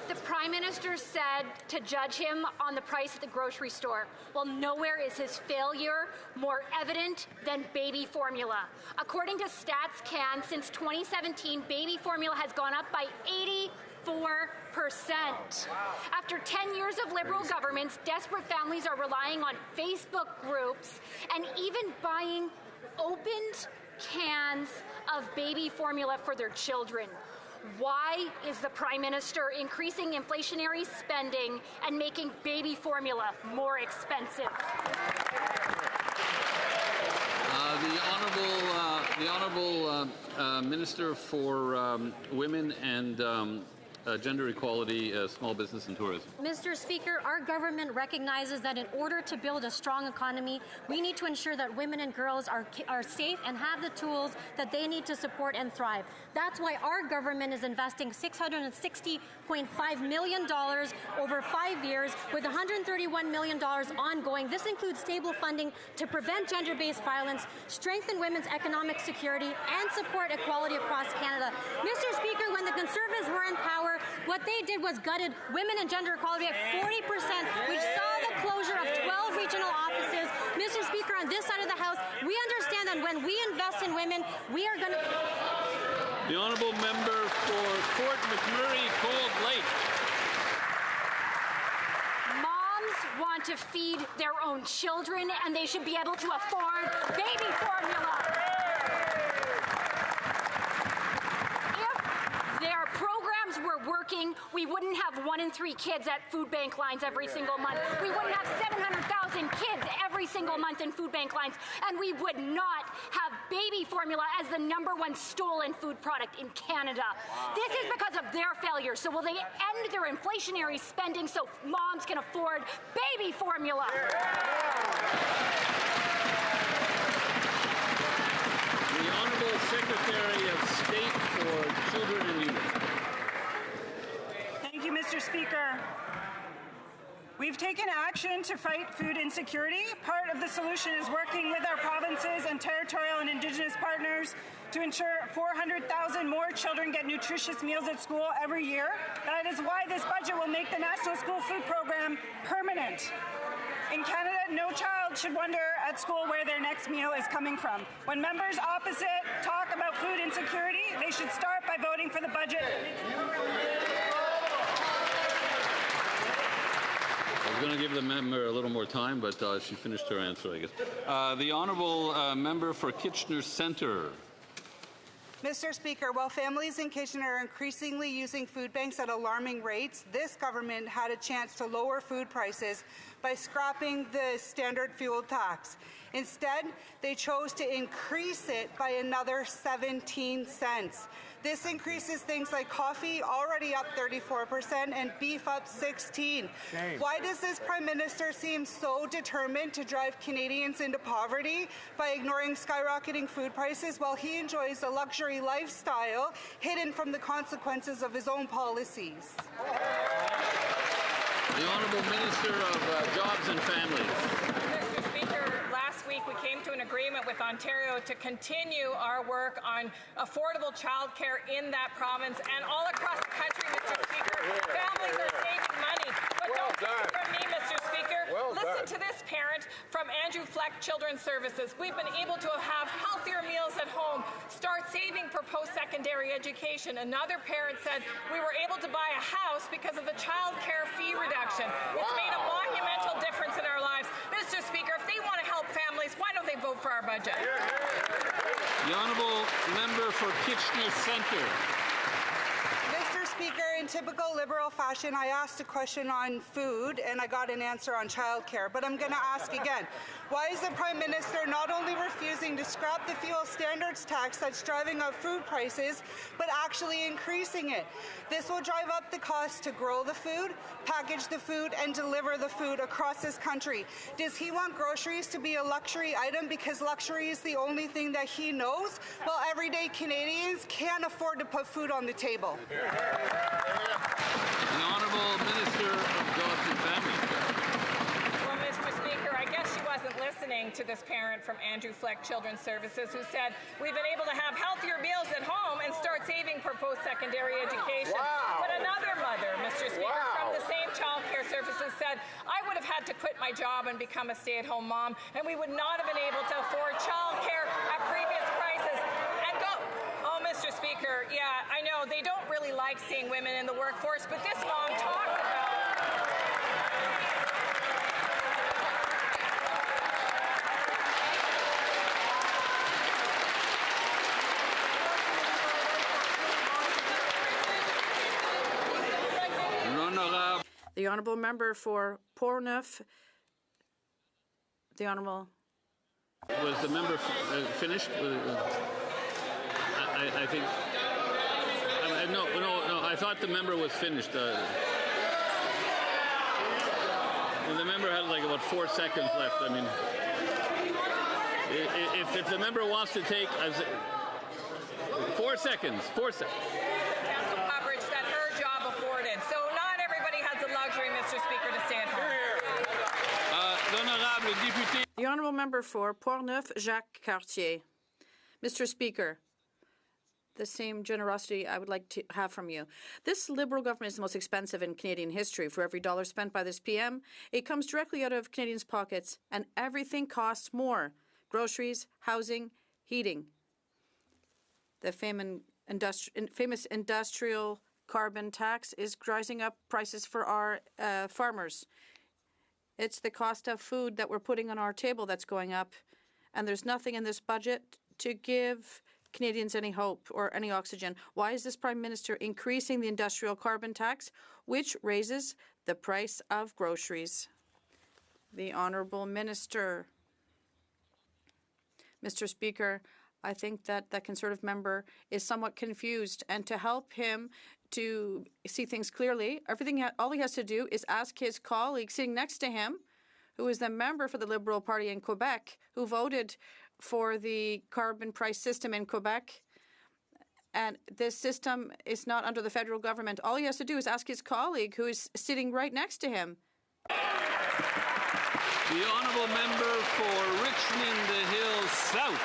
The Prime Minister said to judge him on the price at the grocery store. Well, nowhere is his failure more evident than baby formula. According to StatsCan, since 2017, baby formula has gone up by 84%. After 10 years of Liberal governments, desperate families are relying on Facebook groups and even buying opened cans of baby formula for their children. Why is the Prime Minister increasing inflationary spending and making baby formula more expensive? The Honourable Minister for Women and Gender Equality, Small Business and Tourism. Mr. Speaker, our government recognizes that in order to build a strong economy, we need to ensure that women and girls are safe and have the tools that they need to support and thrive. That's why our government is investing $660.5 million over 5 years, with $131 million ongoing. This includes stable funding to prevent gender-based violence, strengthen women's economic security, and support equality across Canada. Mr. Speaker, when the Conservatives were in power, what they did was gutted women and gender equality at 40%, which saw the closure of 12 regional offices. Mr. Speaker, on this side of the House, we understand that when we invest in women, we are going to... The honourable member for Fort McMurray, Cold Lake. Moms want to feed their own children, and they should be able to afford baby formula. Their programs were working, we wouldn't have 1 in 3 kids at food bank lines every single month. We wouldn't have 700,000 kids every single month in food bank lines. And we would not have baby formula as the #1 stolen food product in Canada. This is because of their failure. So will they end their inflationary spending so moms can afford baby formula? The Honourable Secretary of State for Children and Youth. Thank you, Mr. Speaker. We've taken action to fight food insecurity. Part of the solution is working with our provinces and territorial and Indigenous partners to ensure 400,000 more children get nutritious meals at school every year. That is why this budget will make the National School Food Program permanent. In Canada, no child should wonder at school where their next meal is coming from. When members opposite talk about food insecurity, they should start by voting for the budget. I was going to give the member a little more time, but she finished her answer, I guess. The honourable member for Kitchener Centre. Mr. Speaker, while families in Kitchener are increasingly using food banks at alarming rates, this government had a chance to lower food prices by scrapping the standard fuel tax. Instead, they chose to increase it by another 17 cents. This increases things like coffee, already up 34%, and beef up 16%. Shame. Why does this Prime Minister seem so determined to drive Canadians into poverty by ignoring skyrocketing food prices while he enjoys a luxury lifestyle hidden from the consequences of his own policies? The Honourable Minister of Jobs and Families. Mr. Speaker, last week we came to an agreement with Ontario to continue our work on affordable childcare in that province and all across the country, Mr. Speaker. Families are saving money. But don't take it from me, Mr. Speaker. Listen to this parent from Andrew Fleck Children's Services. We've been able to have healthier meals at home, start saving for post-secondary education. Another parent said we were able to buy a house because of the child care fee reduction. It's made a monumental difference in our lives. Mr. Speaker, if they want to help families, why don't they vote for our budget? The honourable member for Kitchener Centre. Mr. Speaker, in typical Liberal fashion, I asked a question on food and I got an answer on childcare, but I'm going to ask again. Why is the Prime Minister not only refusing to scrap the fuel standards tax that's driving up food prices, but actually increasing it? This will drive up the cost to grow the food, package the food, and deliver the food across this country. Does he want groceries to be a luxury item because luxury is the only thing that he knows, while everyday Canadians can't afford to put food on the table? The Honourable Minister of Jobs and Family. Well, Mr. Speaker, I guess she wasn't listening to this parent from Andrew Fleck Children's Services who said, we've been able to have healthier meals at home and start saving for post-secondary education. Wow. But another mother, Mr. Speaker, from the same child care services said, I would have had to quit my job and become a stay-at-home mom, and we would not have been able to afford child care at previous prices. And go, oh, Mr. Speaker, yeah, I know they don't really like seeing women in the workforce, but this mom talked about the honourable member for Portneuf. The honourable. Was the member finished? I think. No. I thought the member was finished. The member had like about 4 seconds left. I mean, if the member wants to take 4 seconds. 4 seconds. coverage that her job afforded. So not everybody has the luxury, Mr. Speaker, to stay at home. The honourable member for Portneuf, Jacques Cartier. Mr. Speaker, the same generosity I would like to have from you. This Liberal government is the most expensive in Canadian history. For every dollar spent by this PM, it comes directly out of Canadians' pockets, and everything costs more. Groceries, housing, heating. The famous industrial carbon tax is rising up prices for our farmers. It's the cost of food that we're putting on our table that's going up, and there's nothing in this budget to give Canadians any hope or any oxygen. Why is this Prime Minister increasing the industrial carbon tax, which raises the price of groceries? The Honourable Minister. Mr. Speaker, I think that the Conservative member is somewhat confused, and to help him to see things clearly, all he has to do is ask his colleague sitting next to him, who is the member for the Liberal Party in Quebec, who voted for the carbon price system in Quebec. And this system is not under the federal government. All he has to do is ask his colleague, who is sitting right next to him. The honourable member for Richmond Hill South.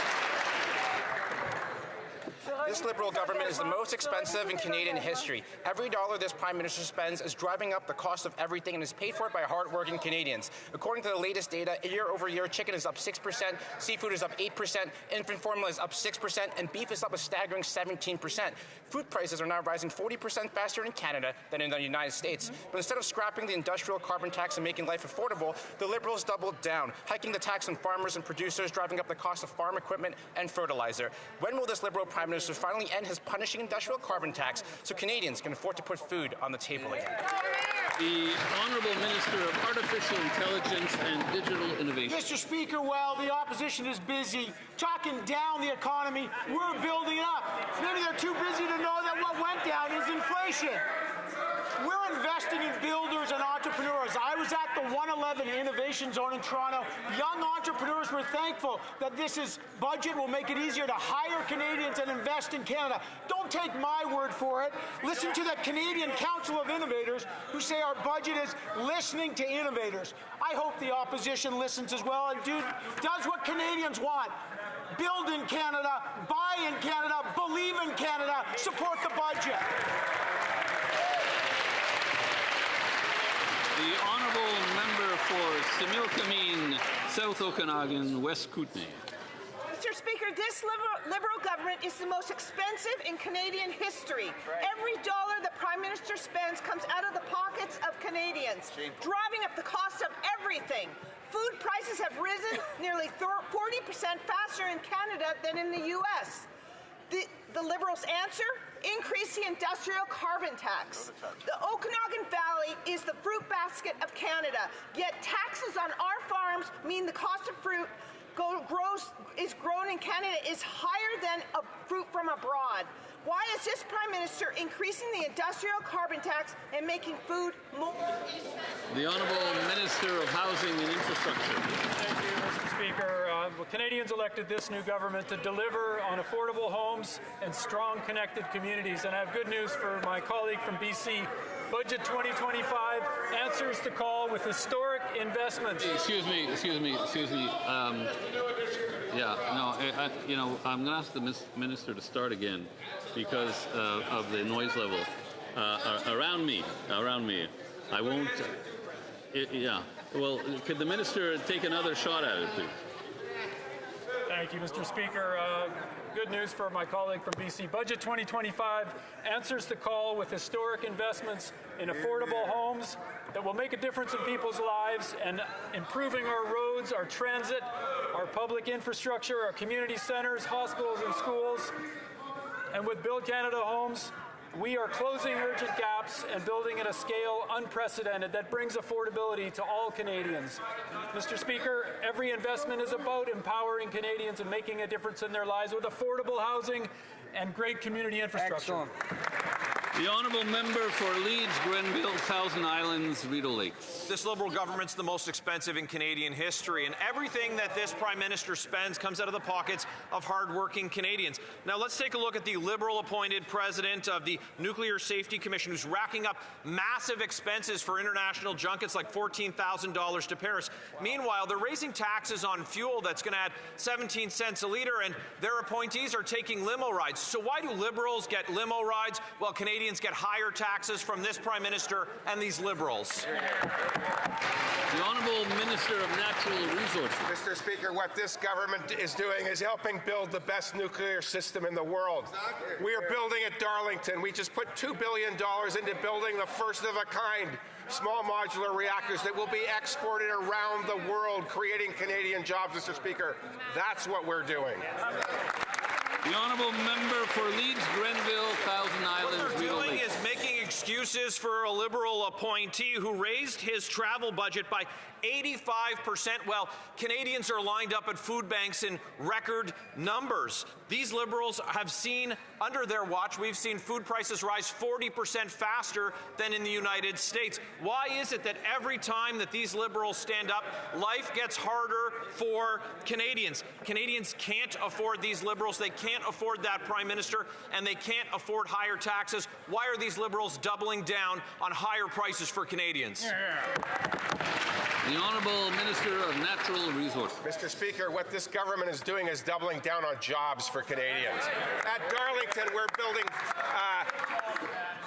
This Liberal government is the most expensive in Canadian history. Every dollar this Prime Minister spends is driving up the cost of everything and is paid for by hard-working Canadians. According to the latest data, year over year, chicken is up 6%, seafood is up 8%, infant formula is up 6%, and beef is up a staggering 17%. Food prices are now rising 40% faster in Canada than in the United States. But instead of scrapping the industrial carbon tax and making life affordable, the Liberals doubled down, hiking the tax on farmers and producers, driving up the cost of farm equipment and fertilizer. When will this Liberal Prime Minister finally end his punishing industrial carbon tax so Canadians can afford to put food on the table again? The Honourable Minister of Artificial Intelligence and Digital Innovation. Mr. Speaker, while the opposition is busy talking down the economy, we're building it up. Maybe they're too busy to know that what went down is inflation. We're investing in builders and entrepreneurs. I was at the 111 Innovation Zone in Toronto. Young entrepreneurs were thankful that this budget will make it easier to hire Canadians and invest in Canada. Don't take my word for it. Listen to the Canadian Council of Innovators, who say our budget is listening to innovators. I hope the opposition listens as well and does what Canadians want. Build in Canada, buy in Canada, believe in Canada, support the budget. The Honourable Member for Similkameen, South Okanagan, West Kootenay. Mr. Speaker, this Liberal government is the most expensive in Canadian history. Every dollar the Prime Minister spends comes out of the pockets of Canadians, driving up the cost of everything. Food prices have risen nearly 40% faster in Canada than in the U.S. The Liberals' answer? increase the industrial carbon tax. The Okanagan Valley is the fruit basket of Canada, yet taxes on our farms mean the cost of fruit is grown in Canada is higher than a fruit from abroad. Why is this Prime Minister increasing the industrial carbon tax and making food more expensive? The Honourable Minister of Housing and Infrastructure. Thank you, Mr. Speaker. Canadians elected this new government to deliver on affordable homes and strong connected communities. And I have good news for my colleague from BC. Budget 2025 answers the call with historic investments. Excuse me. I'm going to ask the Minister to start again because of the noise level around me. I won't. Well, could the Minister take another shot at it, please? Thank you, Mr. Speaker. Good news for my colleague from BC. Budget 2025 answers the call with historic investments in affordable homes that will make a difference in people's lives and improving our roads, our transit, our public infrastructure, our community centers, hospitals and schools. And with Build Canada Homes, we are closing urgent gaps and building at a scale unprecedented that brings affordability to all Canadians. Mr. Speaker, every investment is about empowering Canadians and making a difference in their lives with affordable housing and great community infrastructure. Excellent. The Honourable Member for Leeds, Grenville, Thousand Islands, Rideau Lakes. This Liberal government's the most expensive in Canadian history, and everything that this Prime Minister spends comes out of the pockets of hard-working Canadians. Now let's take a look at the Liberal-appointed President of the Nuclear Safety Commission, who's racking up massive expenses for international junkets like $14,000 to Paris. Meanwhile, they're raising taxes on fuel that's going to add 17 cents a litre, and their appointees are taking limo rides. So why do Liberals get limo rides while Canadians get higher taxes from this Prime Minister and these Liberals? The Honourable Minister of Natural Resources. Mr. Speaker, what this government is doing is helping build the best nuclear system in the world. We are building at Darlington. We just put $2 billion into building the first of a kind small modular reactors that will be exported around the world, creating Canadian jobs, Mr. Speaker. That's what we're doing. The Honourable Member for Leeds, Grenville, Thousand Islands, What they're doing is making excuses for a Liberal appointee who raised his travel budget by 85%. Well, Canadians are lined up at food banks in record numbers. These Liberals have seen, under their watch, we've seen food prices rise 40% faster than in the United States. Why is it that every time that these Liberals stand up, life gets harder for Canadians? Canadians can't afford these Liberals. They can't afford that Prime Minister, and they can't afford higher taxes. Why are these Liberals doubling down on higher prices for Canadians? The Honourable Minister of Natural Resources. Mr. Speaker, what this government is doing is doubling down on jobs for Canadians. At Darlington, we're building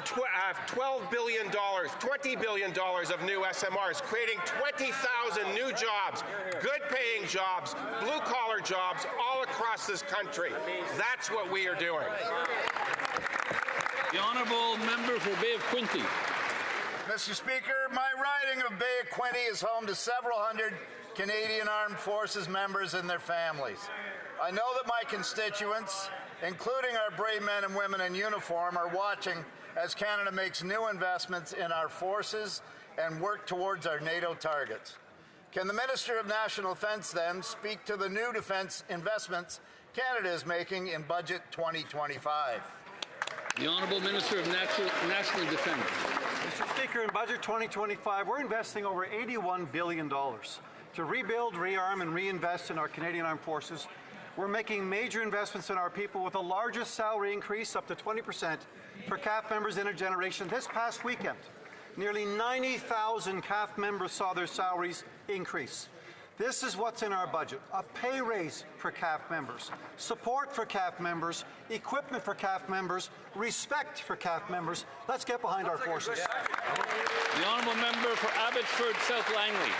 $12 billion, $20 billion of new SMRs, creating 20,000 new jobs, good-paying jobs, blue-collar jobs all across this country. That's what we are doing. The Honourable Member for Bay of Quinte. Mr. Speaker, my riding of Bay of Quinte is home to several hundred Canadian Armed Forces members and their families. I know that my constituents, including our brave men and women in uniform, are watching as Canada makes new investments in our forces and work towards our NATO targets. Can the Minister of National Defence then speak to the new defence investments Canada is making in Budget 2025? The Honourable Minister of National Defence. Mr. Speaker, in Budget 2025, we're investing over $81 billion to rebuild, rearm, and reinvest in our Canadian Armed Forces. We're making major investments in our people with the largest salary increase, up to 20%, for CAF members in a generation this past weekend. Nearly 90,000 CAF members saw their salaries increase. This is what's in our budget: a pay raise for CAF members, support for CAF members, equipment for CAF members, respect for CAF members. Let's get behind our forces. The Honourable Member for Abbotsford, South Langley.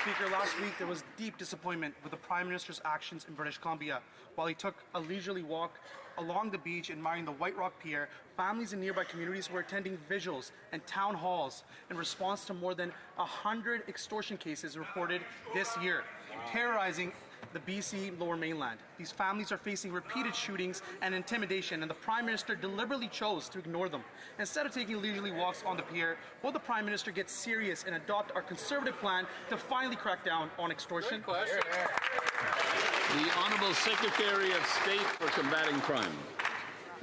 Speaker, last week there was deep disappointment with the Prime Minister's actions in British Columbia. While he took a leisurely walk along the beach admiring the White Rock Pier, families in nearby communities were attending vigils and town halls in response to more than 100 extortion cases reported this year, terrorizing the BC Lower Mainland. These families are facing repeated shootings and intimidation, and the Prime Minister deliberately chose to ignore them. Instead of taking leisurely walks on the pier, will the Prime Minister get serious and adopt our Conservative plan to finally crack down on extortion? The Honourable Secretary of State for Combating Crime.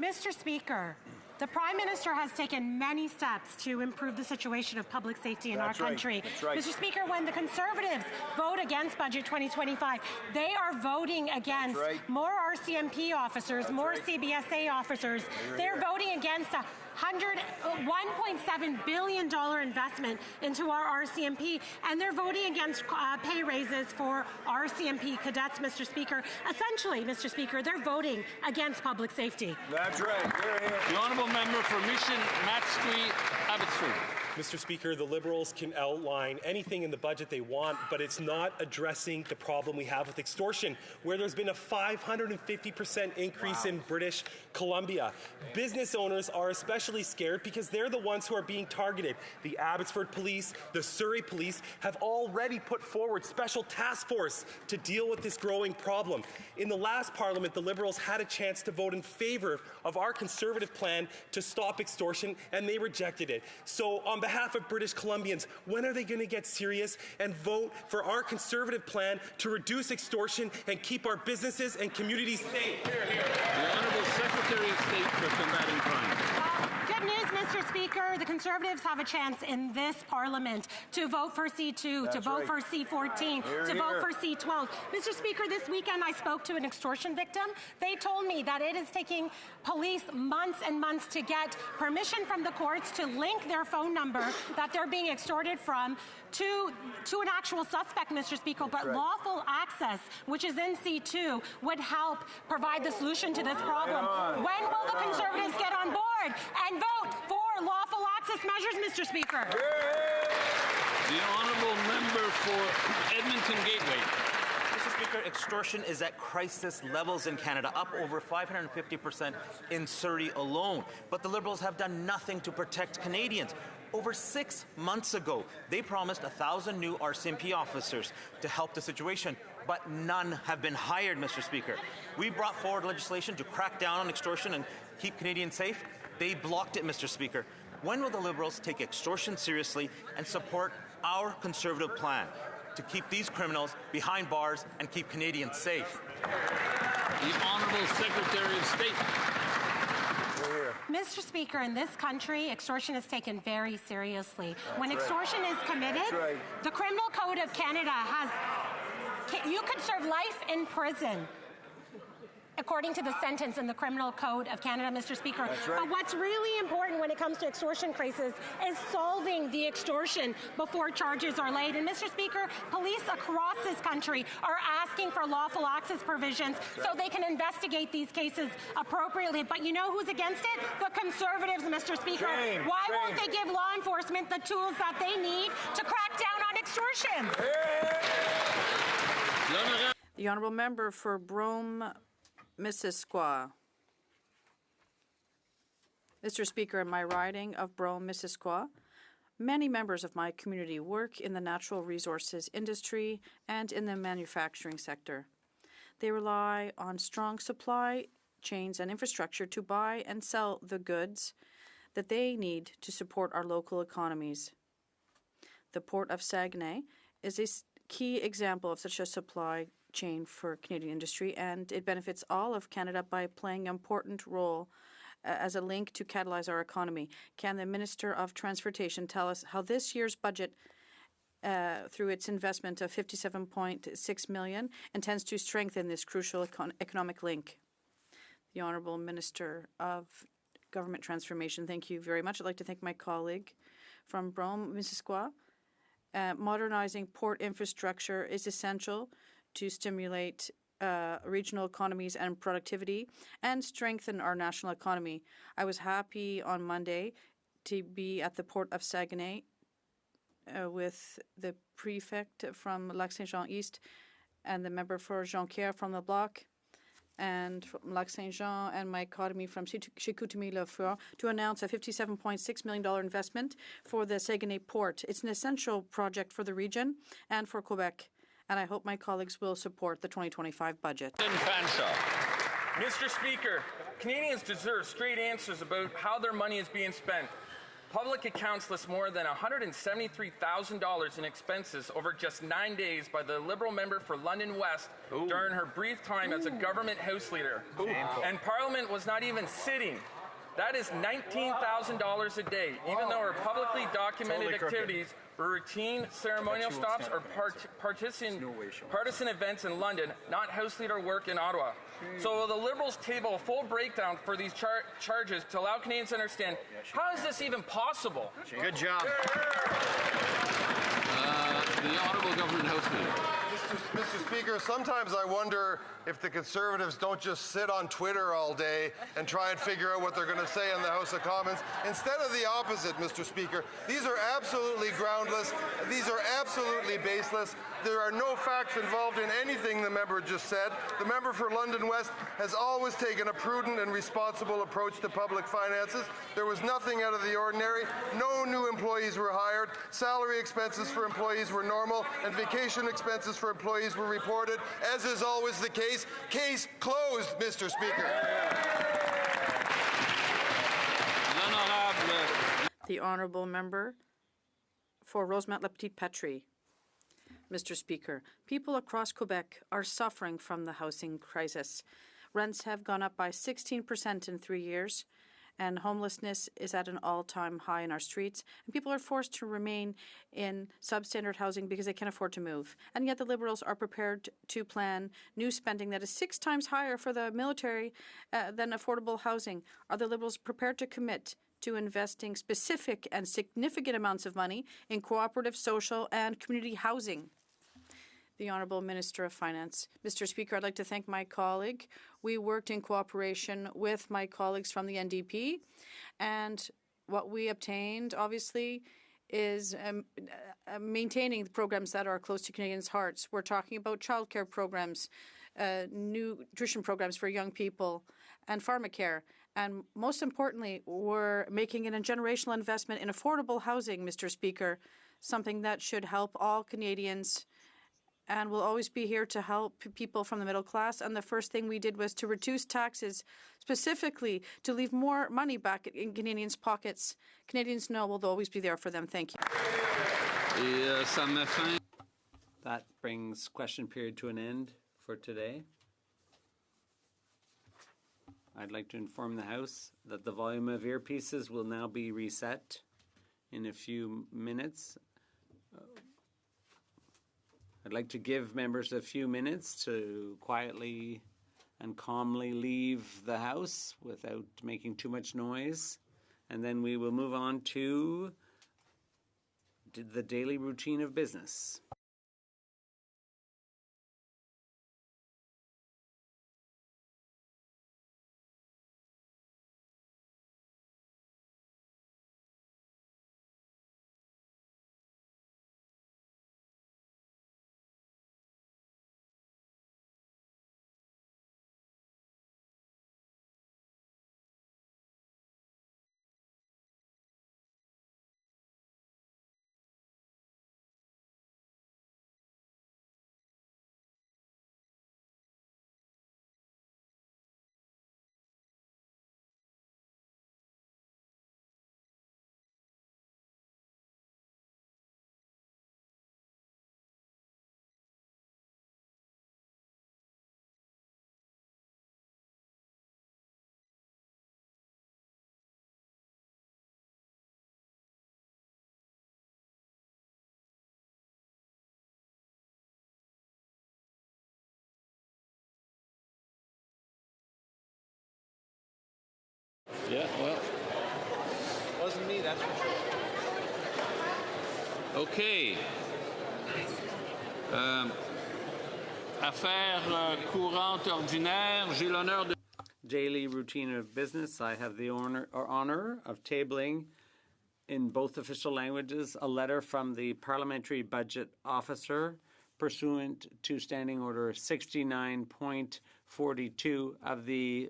Mr. Speaker, the Prime Minister has taken many steps to improve the situation of public safety in our country. That's right. Mr. Speaker, when the Conservatives vote against Budget 2025, they are voting against more RCMP officers, more CBSA officers. They're voting against a $1.7 billion investment into our RCMP, and they're voting against pay raises for RCMP cadets, Mr. Speaker. Essentially, Mr. Speaker, they're voting against public safety. That's right. The Honourable Member for Mission, Matsqui, Abbotsford. Mr. Speaker, the Liberals can outline anything in the budget they want, but it's not addressing the problem we have with extortion, where there's been a 550% increase in British Columbia. Business owners are especially scared because they're the ones who are being targeted. The Abbotsford Police, the Surrey Police have already put forward special task force to deal with this growing problem. In the last Parliament, the Liberals had a chance to vote in favour of our Conservative plan to stop extortion, and they rejected it. So on behalf of British Columbians, when are they going to get serious and vote for our Conservative plan to reduce extortion and keep our businesses and communities safe? The Honourable Secretary of State for Combating Crime. Good news, Mr. Speaker. The Conservatives have a chance in this Parliament to vote for C2, to vote for C14, to vote for C12. Mr. Speaker, this weekend I spoke to an extortion victim. They told me that it is taking police months and months to get permission from the courts to link their phone number that they're being extorted from to an actual suspect, Mr. Speaker. But lawful access, which is in C2, would help provide the solution to this problem. When will the Conservatives get on board and vote for lawful access measures, Mr. Speaker? The Honourable Member for Edmonton Gateway. Mr. Speaker, extortion is at crisis levels in Canada, up over 550% in Surrey alone. But the Liberals have done nothing to protect Canadians. Over 6 months ago, they promised 1,000 new RCMP officers to help the situation, but none have been hired, Mr. Speaker. We brought forward legislation to crack down on extortion and keep Canadians safe. They blocked it, Mr. Speaker. When will the Liberals take extortion seriously and support our Conservative plan to keep these criminals behind bars and keep Canadians safe? The Honourable Secretary of State. Mr. Speaker, in this country, extortion is taken very seriously. When extortion is committed, the Criminal Code of Canada has, you could serve life in prison according to the sentence in the Criminal Code of Canada, Mr. Speaker. But what's really important when it comes to extortion cases is solving the extortion before charges are laid. And Mr. Speaker, police across this country are asking for lawful access provisions so they can investigate these cases appropriately. But you know who's against it? The Conservatives, Mr. Speaker. Why won't they give law enforcement the tools that they need to crack down on extortion? The Honourable Member for Brome, Missisquoi. Mr. Speaker, in my riding of Brome, Missisquoi, many members of my community work in the natural resources industry and in the manufacturing sector. They rely on strong supply chains and infrastructure to buy and sell the goods that they need to support our local economies. The Port of Saguenay is a key example of such a supply chain for Canadian industry, and it benefits all of Canada by playing an important role as a link to catalyze our economy. Can the Minister of Transportation tell us how this year's budget, through its investment of $57.6 million, intends to strengthen this crucial economic link? The Honourable Minister of Government Transformation. Thank you very much. I'd like to thank my colleague from Brome, Missisquoi. Modernizing port infrastructure is essential to stimulate regional economies and productivity and strengthen our national economy. I was happy on Monday to be at the Port of Saguenay with the prefect from Lac-Saint-Jean East and the member for Jonquière from the bloc and from Lac-Saint-Jean and my academy from Chicoutimi-Le-Fort to announce a $57.6 million investment for the Saguenay port. It's an essential project for the region and for Quebec. and I hope my colleagues will support the 2025 budget. Mr. Speaker, Canadians deserve straight answers about how their money is being spent. Public accounts list more than $173,000 in expenses over just 9 days by the Liberal member for London West during her brief time as a government House leader. And Parliament was not even sitting. That is $19,000 a day, even though her publicly documented activities were routine ceremonial stops or partisan events in London, not House leader work in Ottawa. So will the Liberals table a full breakdown for these charges to allow Canadians to understand how is this even possible? Good job. The Honourable Government House Leader. Mr. Speaker, sometimes I wonder if the Conservatives don't just sit on Twitter all day and try and figure out what they're going to say in the House of Commons. Instead of the opposite, Mr. Speaker, these are absolutely groundless. These are absolutely baseless. There are no facts involved in anything the member just said. The member for London West has always taken a prudent and responsible approach to public finances. There was nothing out of the ordinary. No new employees were hired. Salary expenses for employees were normal, and vacation expenses for employees were reported, as is always the case. Case closed, Mr. Speaker. The Honourable Member for Rosemont-la-Petite-Patrie. Mr. Speaker, people across Quebec are suffering from the housing crisis. Rents have gone up by 16% in 3 years, and homelessness is at an all-time high in our streets, and people are forced to remain in substandard housing because they can't afford to move. And yet the Liberals are prepared to plan new spending that is 6 times higher for the military than affordable housing. Are the Liberals prepared to commit to investing specific and significant amounts of money in cooperative, social, and community housing? The Honourable Minister of Finance. Mr. Speaker, I'd like to thank my colleague. We worked in cooperation with my colleagues from the NDP, and what we obtained, obviously, is maintaining the programs that are close to Canadians' hearts. We're talking about childcare programs, nutrition programs for young people, and pharmacare. And most importantly, we're making a generational investment in affordable housing, Mr. Speaker, something that should help all Canadians and will always be here to help people from the middle class. And the first thing we did was to reduce taxes, specifically to leave more money back in Canadians' pockets. Canadians know we'll always be there for them. Thank you. That brings question period to an end for today. I'd like to inform the House that the volume of earpieces will now be reset in a few minutes. I'd like to give members a few minutes to quietly and calmly leave the House without making too much noise. And then we will move on to the daily routine of business. Yeah, well. Wasn't me, that's for sure. Okay. Affaires courantes ordinaires, j'ai l'honneur de... Daily routine of business. I have the honor of tabling in both official languages a letter from the Parliamentary Budget Officer pursuant to Standing Order 69.42 of the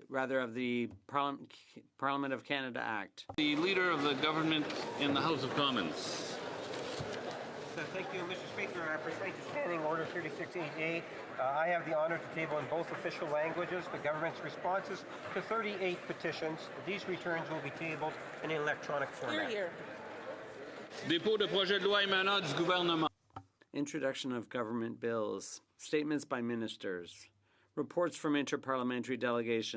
Parliament of Canada Act. The Leader of the Government in the House of Commons. Thank you, Mr. Speaker. Pursuant to Standing Order 3688, I have the honor to table in both official languages the government's responses to 38 petitions. These returns will be tabled in electronic format. Dépôt de projet de loi émanant du gouvernement. Introduction of government bills. Statements by ministers. Reports from interparliamentary delegations.